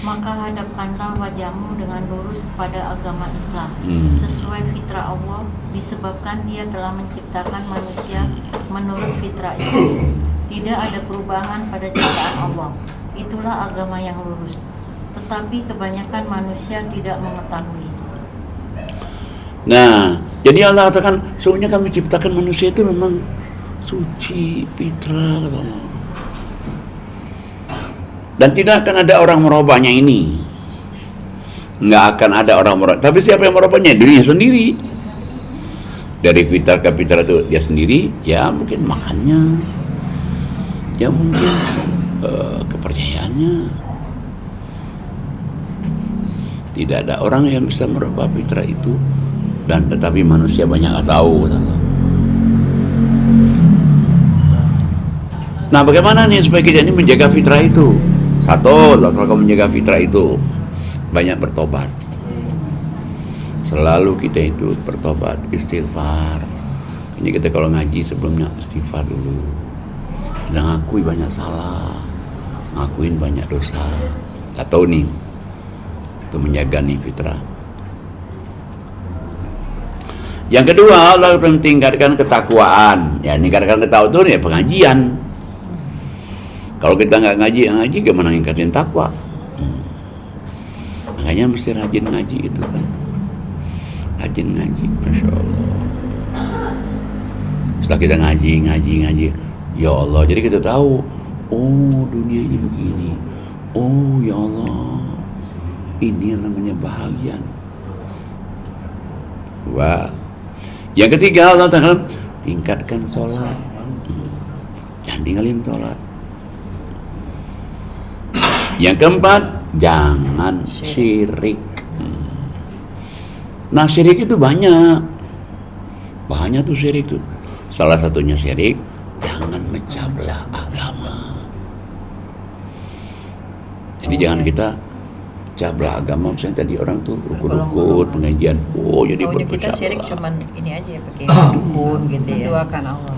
Maka hadapkanlah wajahmu dengan lurus kepada agama Islam sesuai fitrah Allah, disebabkan Dia telah menciptakan manusia menurut fitrah itu. Tidak ada perubahan pada ciptaan Allah. Itulah agama yang lurus. Tetapi kebanyakan manusia tidak mengetahui. Nah, jadi Allah katakan, sesungguhnya kami ciptakan manusia itu memang suci, fitrah, kata Allah. Dan tidak akan ada orang merubahnya ini. Nggak akan ada orang merubah. Tapi siapa yang merubahnya? Dirinya sendiri. Dari fitrah ke fitrah itu dia sendiri, ya mungkin makannya, ya mungkin kepercayaannya. Tidak ada orang yang bisa merubah fitrah itu. Dan tetapi manusia banyak nggak tahu. Nah bagaimana nih supaya kita ini menjaga fitrah itu? Satu, kalau kamu menjaga fitrah itu banyak bertobat. Selalu kita itu bertobat, istighfar. Ini kita kalau ngaji sebelumnya istighfar dulu. Dan ngakui banyak salah, ngakuin banyak dosa. Satu nih, itu menjaga nih fitrah. Yang kedua, Allah tingkatkan ketakwaan. Ya, tingkatkan ketakwaan itu ya pengajian. Kalau kita nggak ngaji, gimana ngingkatin takwa? Makanya mesti rajin ngaji itu kan. Rajin ngaji, Masya Allah. Setelah kita ngaji, ya Allah. Jadi kita tahu, oh dunia ini begini. Oh ya Allah, ini yang namanya bahagia. Wah. Yang ketiga Allah Ta'ala tingkatkan sholat. Jangan tinggalin sholat. Yang keempat, jangan syirik. Nah syirik itu banyak tuh syirik tuh. Salah satunya syirik, jangan mecah belah agama. Jadi jangan kita pecah belah agama. Misalnya tadi orang tuh rukun-rukun pengajian, jadi Maunya berpecah kita syirik belah. cuman ini aja ya, pakai dukun gitu ya. Mendoakan Allah.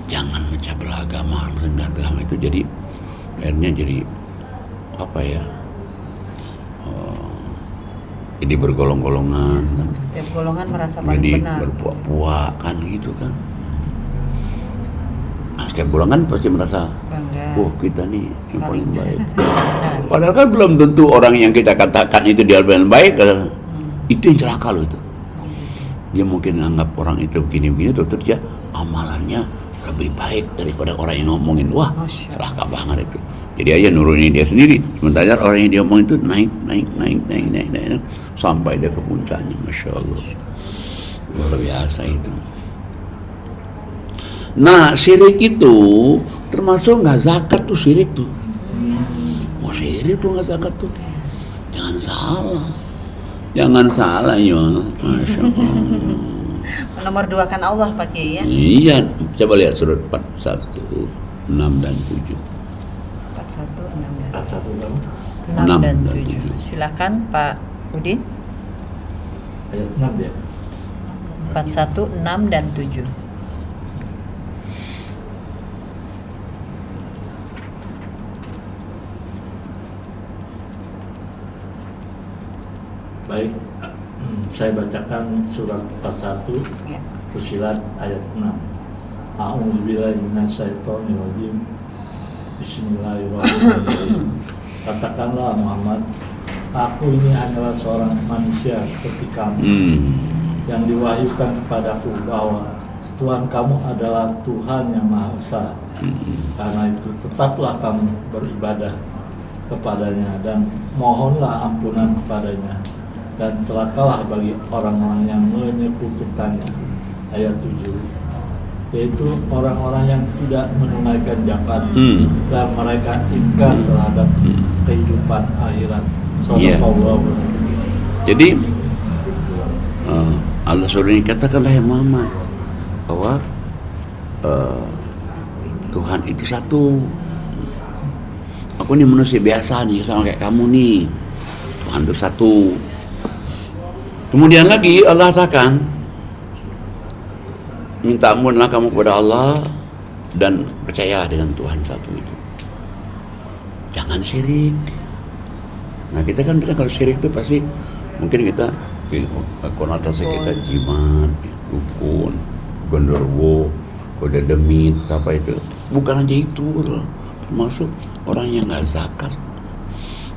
Jangan mecah belah agama. Mecah belah agama itu jadi akhirnya jadi apa ya? Jadi bergolong-golongan kan. Setiap golongan merasa paling Jadi benar. berpuak-puak kan gitu kan. Nah, setiap golongan pasti merasa, Bangga. kita nih yang paling baik. Padahal kan belum tentu orang yang kita katakan itu dia paling baik. Itu yang celaka loh itu. Dia mungkin anggap orang itu begini-begini, terus dia amalannya lebih baik daripada orang yang ngomongin. Wah, celaka banget itu. Jadi aja nurunin dia sendiri. Sementara orang yang dia omong itu naik sampai dia ke puncaknya. Masya Allah, luar biasa itu. Nah, syirik itu termasuk nggak zakat tuh, syirik tuh. Mau syirik tuh nggak zakat tuh. Jangan salah ya. Masya Allah. Nomor 2 kan Allah Pak Kiai ya. Iya, coba lihat surat 41, 6 dan 7. 41, 6 dan 6 dan 6 dan 7. 7. Silakan Pak Udin. Ayat 6 ya. 41, 6 dan 7. Baik, saya bacakan surat 41 Ya. Fussilat ayat 6. A'udzubillahi minasyaitonirrajim. Bismillahirrahmanirrahim. Katakanlah Muhammad, aku ini hanyalah seorang manusia seperti kamu yang diwahyukan kepadaku bahwa Tuhan kamu adalah Tuhan yang Maha Esa. Karena itu tetaplah kamu beribadah kepadanya dan mohonlah ampunan kepadanya, dan celakalah bagi orang-orang yang menyekutukannya. Ayat 7, yaitu orang-orang yang tidak menunaikan zakat dan mereka ingkar terhadap kehidupan akhirat. Shadaqallahu. Jadi Allah suruh katakanlah ya Muhammad bahwa Tuhan itu satu. Aku ini manusia biasa nih, sama kayak kamu nih. Tuhan itu satu. Kemudian lagi Allah katakan, minta ampunlah kamu kepada Allah dan percaya dengan Tuhan satu itu. Jangan syirik. Nah, kita kan bilang kalau syirik itu pasti mungkin kita konotasi kita jimat, dukun, gondorwo, kode demit, apa itu. Bukan aja itu, termasuk orang yang nggak zakat,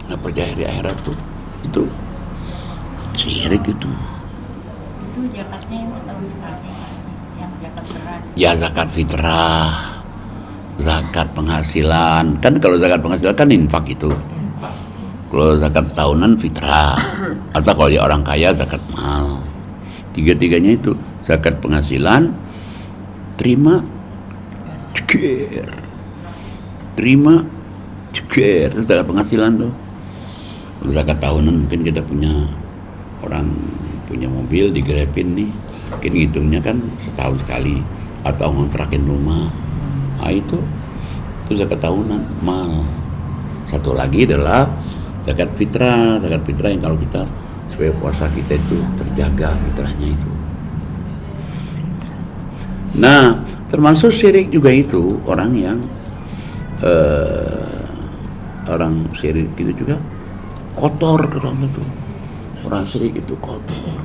nggak percaya di akhirat tuh, itu syirik itu. Itu zakatnya yang setahun sekali, yang zakat beras. Ya zakat fitrah, zakat penghasilan. Kan kalau zakat penghasilan kan infak itu. Kalau zakat tahunan fitrah, atau kalau dia orang kaya zakat mal. Tiga-tiganya itu zakat penghasilan, terima ceker, terima ceker, itu zakat penghasilan tuh. Kalau zakat tahunan mungkin kita punya orang punya mobil digrepin nih, mungkin ngitungnya kan setahun sekali, atau ngontrakin rumah. Nah itu zakat tahunan mal. Satu lagi adalah zakat fitrah yang kalau kita supaya puasa kita itu terjaga fitrahnya itu. Nah, termasuk syirik juga itu orang yang orang syirik itu juga kotor kata Allah tuh. Orang syirik itu kotor.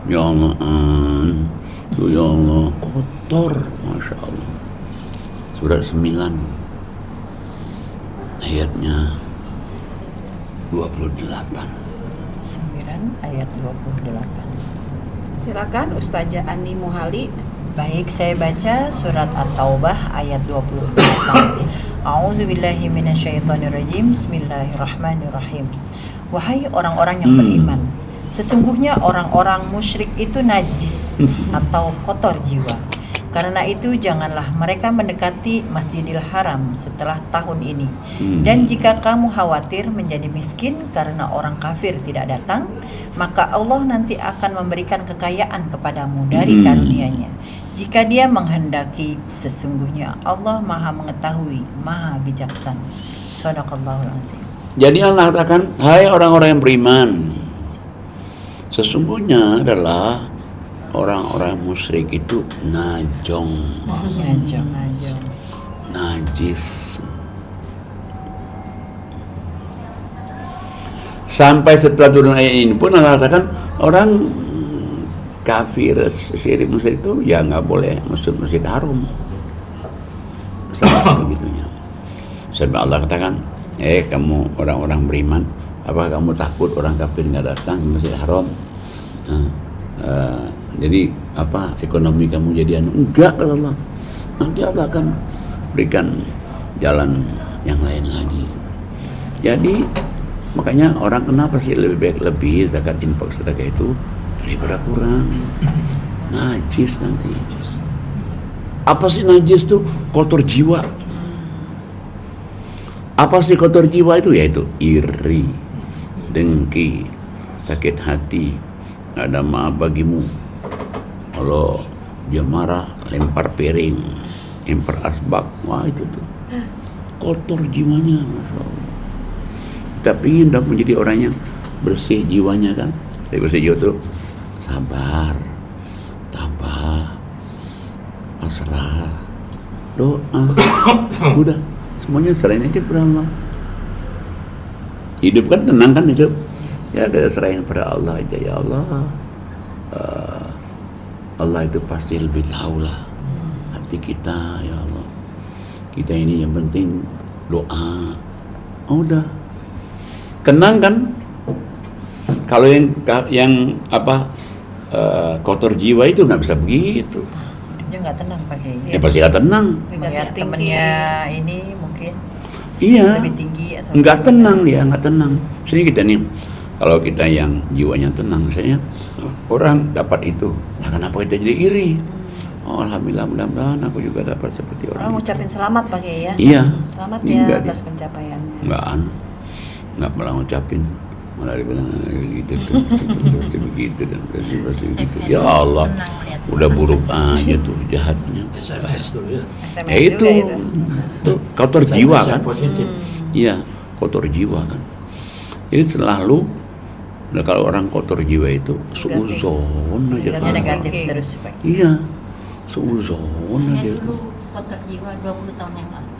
Ya Allah, ya Allah, kotor, Masya Allah. Surat 9 ayatnya 28. 9 ayat 28. Silakan Ustazah Ani Muhali. Baik, saya baca surat At-Taubah ayat 28. A'udzubillahi minasyaitonirrajim. Bismillahirrahmanirrahim. Wahai orang-orang yang beriman, sesungguhnya orang-orang musyrik itu najis atau kotor jiwa. Karena itu janganlah mereka mendekati Masjidil Haram setelah tahun ini. Dan jika kamu khawatir menjadi miskin karena orang kafir tidak datang, maka Allah nanti akan memberikan kekayaan kepadamu dari karunia-Nya. Jika Dia menghendaki, sesungguhnya Allah Maha mengetahui, Maha bijaksana. Shadaqallahul azim. Jadi Allah katakan, hai orang-orang yang beriman, sesungguhnya adalah orang-orang musyrik itu najong, najis. Sampai setelah turun ayat ini pun Allah katakan orang kafir, syirik musyrik itu ya nggak boleh masuk Masjid Haram. Sampai begitunya. Sampai Allah katakan, kamu orang-orang beriman, apa kamu takut orang kafir nggak datang ke Masjid Haram? Jadi apa ekonomi kamu jadi enggak, kata Allah. Nanti Allah akan berikan jalan yang lain lagi. Jadi makanya orang kenapa sih lebih baik lebih zakat infak sedekah itu daripada kurang. Najis nanti. Apa sih najis tuh? Kotor jiwa. Apa sih kotor jiwa itu? Yaitu iri, dengki, sakit hati, nggak ada maaf bagimu. Kalau dia marah, lempar piring, lempar asbak, wah itu tuh kotor jiwanya, masya Allah. Tapi ingin dah menjadi orang yang bersih jiwanya kan. Saya bersih jiwa tuh sabar, tabah, pasrah, doa, udah semuanya serahin aja kepada Allah. Hidup kan tenang kan hidup. Ya kita serahin pada Allah aja, ya Allah. Allah itu pasti lebih tahu lah hati kita, ya Allah. Kita ini yang penting doa. Oh, udah. Kenang kan? Kalau yang kotor jiwa itu nggak bisa begitu. Hidupnya nggak tenang pakai. Ya pasti nggak tenang. Melihat temennya ini mungkin Iya. lebih tinggi atau Nggak tenang dia, nggak tenang. Misalnya kita nih, kalau kita yang jiwanya tenang, misalnya orang dapat itu, nah kenapa kita jadi iri? Oh, alhamdulillah, mudah-mudahan aku juga dapat seperti orang. Orang ngucapin selamat Pak Kiai ya. Iya. Selamat Enggak, ya atas pencapaiannya. nggak malah ngucapin, malah dibilang gitu tuh, pasti begitu dan pasti begitu. Ya Allah, udah buruk aja tuh jahatnya. SMS tuh ya. SMS Ya itu, juga tuh kotor jiwa kan? Positif. Iya, kotor jiwa kan. Jadi selalu, nah kalau orang kotor jiwa itu suuzon aja Pikirannya kan. negatif terus Pak. Iya, suuzon Saya aja. dulu kotor jiwa 20 tahun yang lalu.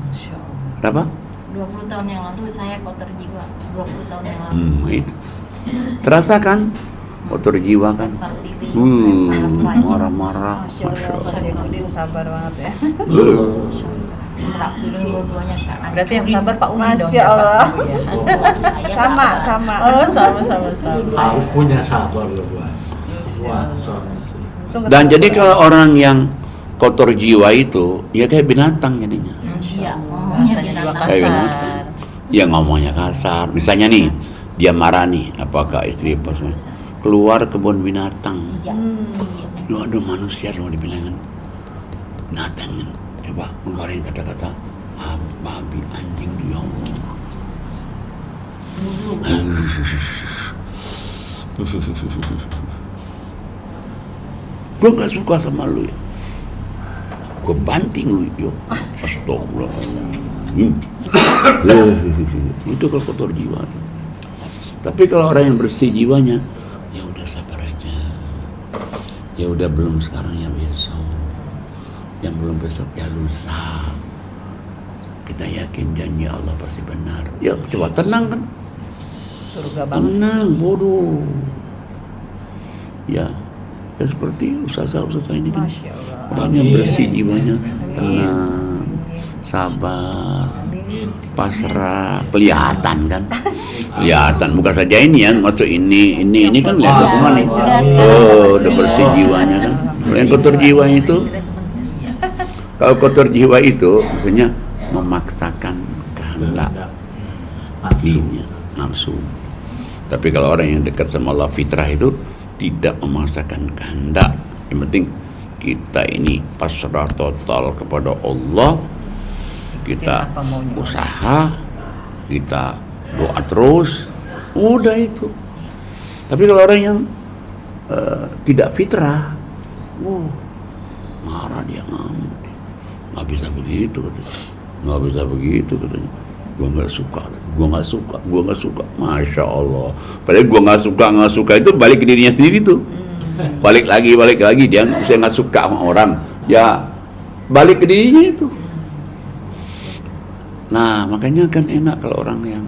Masya Allah. Apa? 20 tahun yang lalu saya kotor jiwa. 20 tahun yang lalu. Itu. Terasa kan? Kotor jiwa kan? Lempar piring, lempar apa aja. Marah-marah. Masya Allah, Pak Saifuddin sabar banget ya. Lempar piring dua-duanya saat. Berarti yang sabar Pak Umi dong. Masya ya, Pak? Allah. Ya. Saya Sama, sabar. sama. Oh, sama. Harus punya sabar berdua. Wah, suami istri. Tunggu, Dan tunggu, jadi Pak. kalau orang yang kotor jiwa itu, ya kayak binatang jadinya. Iya, ngomongnya Rasanya juga binatang. Kayak kasar. binatang. Ya ngomongnya kasar. Misalnya nih, dia marah nih, apakah istri pas keluar kebun binatang. Iya. Lu ada manusia lo dibilangin binatang kan. Coba ngeluarin kata-kata babi, anjing, ya Allah. Gue gak suka sama lu ya. Gue banting lu ya. Astagfirullah. Itu kalau kotor jiwa tuh. Tapi kalau orang yang bersih jiwanya, ya udah sabar aja. Ya udah belum sekarang ya besok. Yang belum besok ya lusa. Kita yakin janji Allah pasti benar. Ya coba tenang kan. Surga banget. Tenang, bodoh. Ya seperti ustazah ini kan. Masya Allah. Orang yang bersih jiwanya, tenang, sabar, pasrah, kelihatan kan. Kelihatan, bukan saja ini ya, maksud ini kan lihat semua nih. Oh, udah bersih jiwanya kan. Kalau yang kotor jiwa itu, kalau kotor jiwa itu, maksudnya memaksakan kehendak hatinya, nafsu. Tapi kalau orang yang dekat sama Allah fitrah itu tidak memaksakan kehendak. Yang penting kita ini pasrah total kepada Allah. Kita apa maunya Allah. usaha, kita doa terus, udah itu. Tapi kalau orang yang tidak fitrah, marah dia, ngamuk, nggak bisa begitu katanya, nggak bisa begitu katanya. Gua nggak suka, masya Allah. Padahal gua nggak suka itu balik ke dirinya sendiri tuh. Balik lagi dia saya nggak suka sama orang, ya balik ke dirinya itu. Nah makanya kan enak kalau orang yang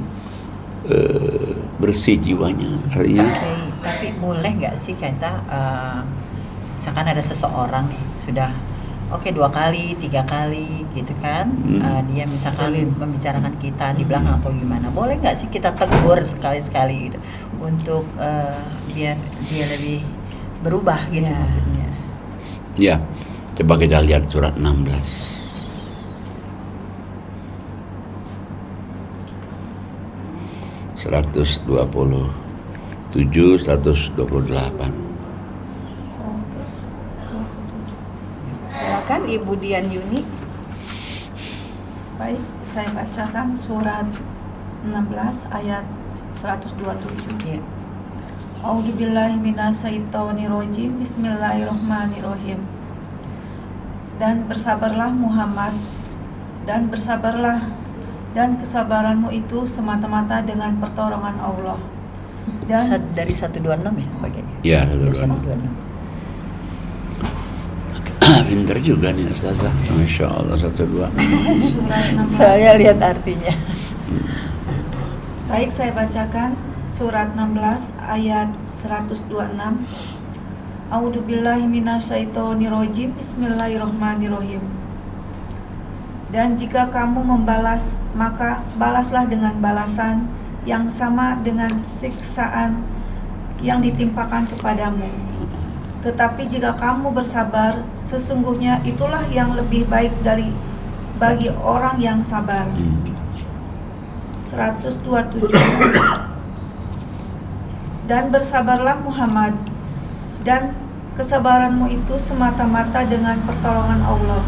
bersih jiwanya, artinya. Oke, tapi boleh nggak sih kita misalkan ada seseorang nih sudah 2 kali, 3 kali gitu kan, dia misalkan membicarakan kita di belakang atau gimana, boleh nggak sih kita tegur sekali-sekali gitu untuk biar dia lebih berubah gitu Ya. maksudnya. Ya, coba kita lihat surat 16. 127, 128. Silakan Ibu Dian Yuni. Baik, saya bacakan surat 16 ayat 127. Ya. A'udzubillahi minasyaitonirrajim. Bismillahirrahmanirrahim. Dan bersabarlah Muhammad, dan bersabarlah, dan kesabaranmu itu semata-mata dengan pertolongan Allah. Dan Dari 126 ya bagiannya. Ya, 126. 126. Pinter juga nih Ustazah. Masya Allah, 126. surat 16. Saya lihat artinya. Baik, saya bacakan surat 16 ayat 126. A'udzubillahi minasyaitonirrajim. Bismillahirrahmanirrahim. Dan jika kamu membalas, maka balaslah dengan balasan yang sama dengan siksaan yang ditimpakan kepadamu. Tetapi jika kamu bersabar, sesungguhnya itulah yang lebih baik bagi orang yang sabar. 127. Dan bersabarlah Muhammad, dan kesabaranmu itu semata-mata dengan pertolongan Allah.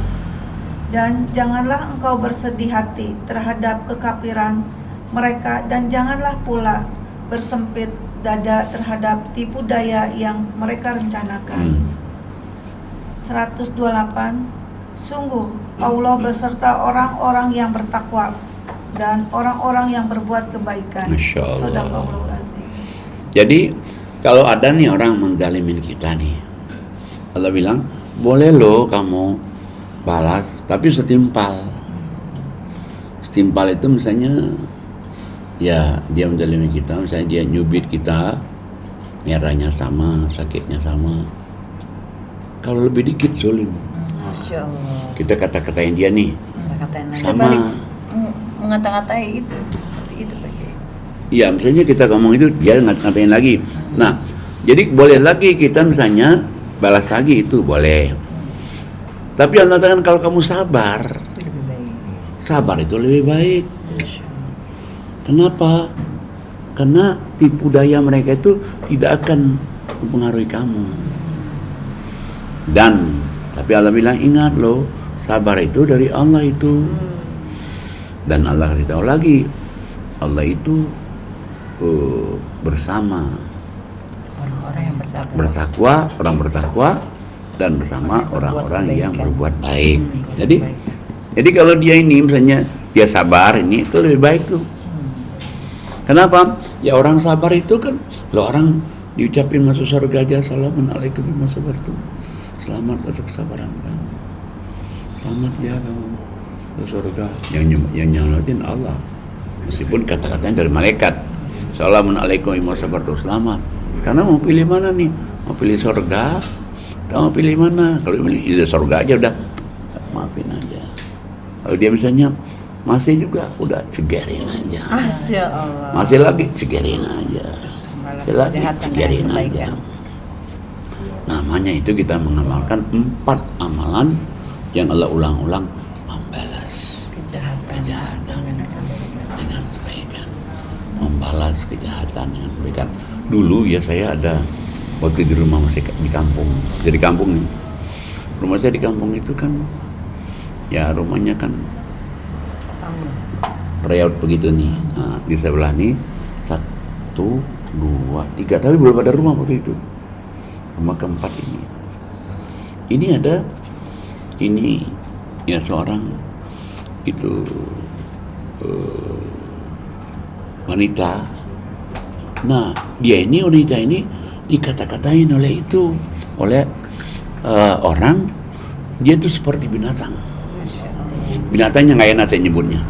Dan janganlah engkau bersedih hati terhadap kekafiran mereka, dan janganlah pula bersempit dada terhadap tipu daya yang mereka rencanakan. 128. Sungguh Allah beserta orang-orang yang bertakwa dan orang-orang yang berbuat kebaikan. Masya Allah. Shadaqallahul azim. Jadi kalau ada nih orang menzalimin kita nih, Allah bilang boleh loh kamu balas, tapi setimpal. Setimpal itu misalnya ya dia menzalimi kita, misalnya dia nyubit kita, merahnya sama, sakitnya sama. Kalau lebih dikit zolim. Masya Allah. Kita kata-katain dia nih Katain lagi. sama. Mengata-ngatai itu seperti itu Pak. Iya, misalnya kita ngomong itu dia ngatain lagi. Nah, jadi boleh lagi kita misalnya balas lagi, itu boleh. Tapi Allah katakan kalau kamu sabar, Itu lebih baik. sabar itu lebih baik. Masya Allah. Kenapa? Karena tipu daya mereka itu tidak akan mempengaruhi kamu. Dan tapi Allah bilang ingat loh, sabar itu dari Allah itu. Dan Allah kasih tahu lagi, Allah itu bersama Orang-orang yang bersabar. bertakwa, orang bertakwa, dan bersama orang-orang yang kebaikan. berbuat baik. Berbuat Jadi baik. jadi kalau dia ini misalnya dia sabar, ini itu lebih baik tuh. Kenapa? Ya orang sabar itu kan, lo orang diucapin masuk surga aja, Assalamualaikum bima sabartum. Selamat atas kesabaran kamu. Selamat ya kamu ke surga. Yang nyelamatin Allah. Meskipun kata-katanya dari malaikat. Assalamualaikum bima sabartum. Selamat. Karena mau pilih mana nih? Mau pilih surga? Atau mau pilih mana? Kalau pilih surga aja udah maafin aja. Kalau dia misalnya masih juga udah cegerin aja. Masya Allah. Masih lagi cegerin aja. Balas Masih lagi kejahatan cegerin dengan aja. kebaikan. Namanya itu kita mengamalkan 4 amalan yang Allah ulang-ulang, membalas kejahatan dengan kebaikan, membalas kejahatan dengan kebaikan. Dulu ya saya ada waktu di rumah masih di kampung, jadi kampung nih. Rumah saya di kampung itu kan, ya rumahnya kan layout begitu nih. Nah, di sebelah nih 1, 2, 3, tapi belum ada rumah waktu itu. Rumah keempat ini ada ini ya seorang itu wanita. Nah dia wanita ini dikata-katain oleh orang, dia itu seperti binatang. Binatangnya nggak enak saya nyebutnya.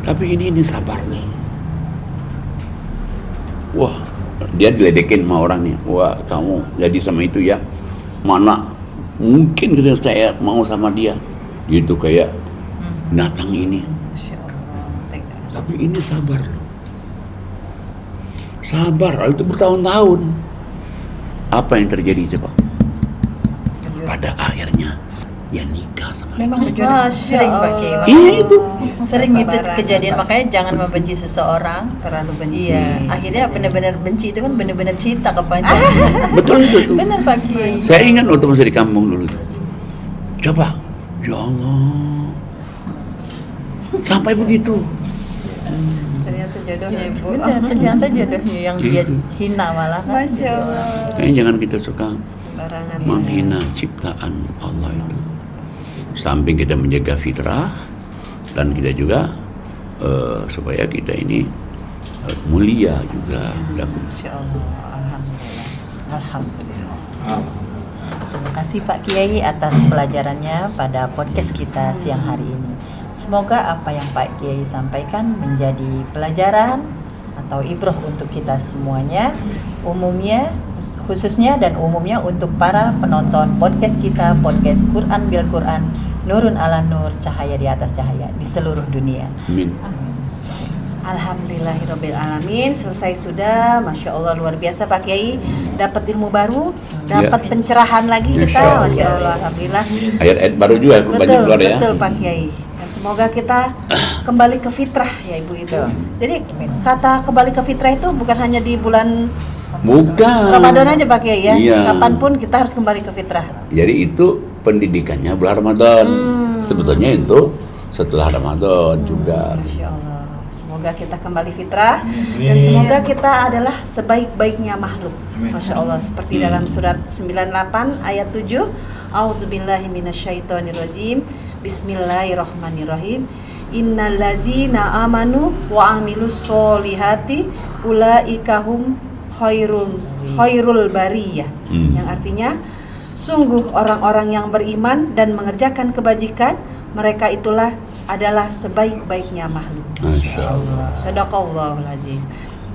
Tapi ini sabar nih. Wah, dia diledekin sama orang nih. Wah, kamu jadi sama itu ya. Mana mungkin gitu saya mau sama dia. Gitu kayak binatang ini. Masya Allah. Tega. Tapi ini sabar loh. Sabar, itu bertahun-tahun. Apa yang terjadi coba? Pada akhirnya dia nikah sama Memang berjodoh Masya sering Pak Kiai. Allah. Iya, itu. Sering itu Kesabaran. kejadian, makanya jangan membenci seseorang. Terlalu benci. Iya, akhirnya benar-benar benci itu kan benar-benar cinta kepanjangan. Betul itu tuh. Benar Pak Kiai. Saya ingat waktu masih di kampung dulu. Coba, ya Allah, sampai begitu. Ternyata jodohnya Ibu. Benar, ternyata jodohnya yang dia Gitu. hina malah kan. Masya Allah. Kayaknya jangan kita suka Sembarangan. menghina ciptaan Allah itu. Samping kita menjaga fitrah dan kita juga supaya kita ini mulia juga. Dan Masya Allah, alhamdulillah. Alhamdulillah. Terima kasih Pak Kiai atas pelajarannya pada podcast kita siang hari ini. Semoga apa yang Pak Kiai sampaikan menjadi pelajaran atau ibrah untuk kita semuanya, umumnya, khususnya dan umumnya untuk para penonton podcast kita, podcast Quran bil Quran, Nurun ala Nur, cahaya di atas cahaya di seluruh dunia. amin. Alhamdulillahirabbil alamin. Selesai sudah, Masya Allah, luar biasa Pak Kiai. Dapat ilmu baru, dapat Ya. pencerahan lagi kita, Insya Allah. Masya Allah, alhamdulillah. Ayat-ayat baru juga banyak Betul, keluar ya. betul Pak Kiai. Dan semoga kita kembali ke fitrah ya Ibu-ibu. Jadi kata kembali ke fitrah itu bukan hanya di bulan Bukan. Ramadan aja Pak Kiai ya. Iya. Kapanpun kita harus kembali ke fitrah. Jadi itu pendidikannya bulan Ramadan. Sebetulnya itu setelah Ramadan juga. Masya Allah. Semoga kita kembali fitrah dan semoga kita adalah sebaik-baiknya makhluk. Masya Allah, seperti dalam surat 98 ayat 7. A'udzubillahi minasyaitonirrajim. Bismillahirrahmanirrahim. Innallazina amanu wa amilus solihati ulaika hum khairul bariyah. Yang artinya sungguh orang-orang yang beriman dan mengerjakan kebajikan, mereka itulah adalah sebaik-baiknya makhluk. Masya Allah. Sadaqallahul azim.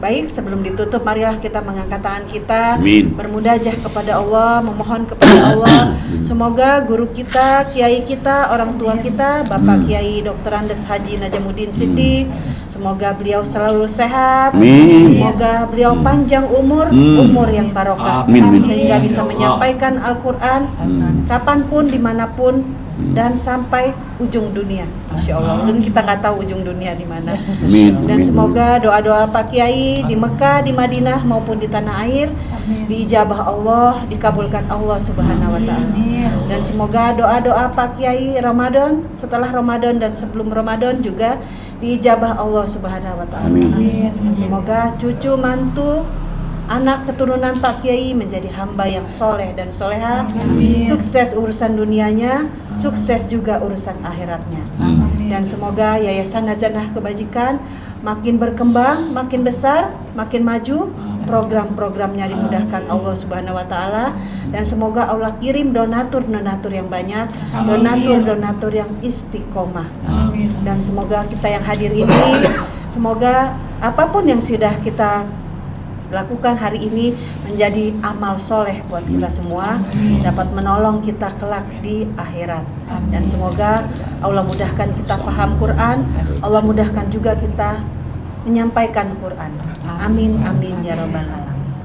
Baik, sebelum ditutup marilah kita mengangkat tangan kita, Amin. bermunajah kepada Allah, memohon kepada Allah. Semoga guru kita, kiai kita, orang tua kita, Bapak Kiai Dr. Andes Haji Najamuddin Siddiq, semoga beliau selalu sehat. Amin. Semoga beliau panjang umur, umur yang barokah, Amin. sehingga bisa menyampaikan Al-Quran kapanpun, dimanapun, dan sampai ujung dunia. Masya Allah, dan kita nggak tahu ujung dunia di mana. Amin. Dan Amin. semoga doa-doa Pak Kiai di Mekah, di Madinah maupun di tanah air diijabah Allah, dikabulkan Allah Subhanahu wa taala. Dan semoga doa-doa Pak Kiai Ramadan, setelah Ramadan dan sebelum Ramadan juga diijabah Allah Subhanahu wa taala. Amin. Dan semoga cucu mantu anak keturunan Pak Kiai menjadi hamba yang soleh dan soleha, sukses urusan dunianya, sukses juga urusan akhiratnya. Dan semoga Yayasan Nazanah Kebajikan makin berkembang, makin besar, makin maju, program-programnya dimudahkan Allah Subhanahu wa taala, dan semoga Allah kirim donatur-donatur yang banyak, donatur-donatur yang istiqomah. Dan semoga kita yang hadir ini, semoga apapun yang sudah kita lakukan hari ini menjadi amal soleh buat kita semua, dapat menolong kita kelak di akhirat. Dan semoga Allah mudahkan kita paham Quran, Allah mudahkan juga kita menyampaikan Quran. Amin amin ya rabbal alamin.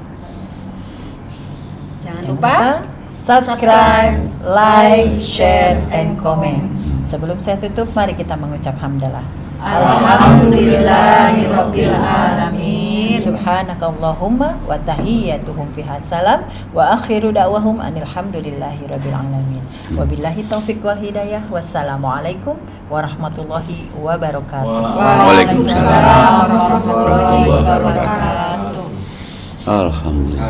Jangan lupa subscribe, like, share, and comment. Sebelum saya tutup, mari kita mengucap hamdalah. Alhamdulillahirabbil alamin. Subhanakallahumma wa tahiyyatuhum fiha salam wa akhiru da'wahum alhamdulillahirabbil alamin. Wabillahi taufiq wal hidayah. Wassalamualaikum warahmatullahi wabarakatuh. Waalaikumsalam warahmatullahi wabarakatuh. Alhamdulillah.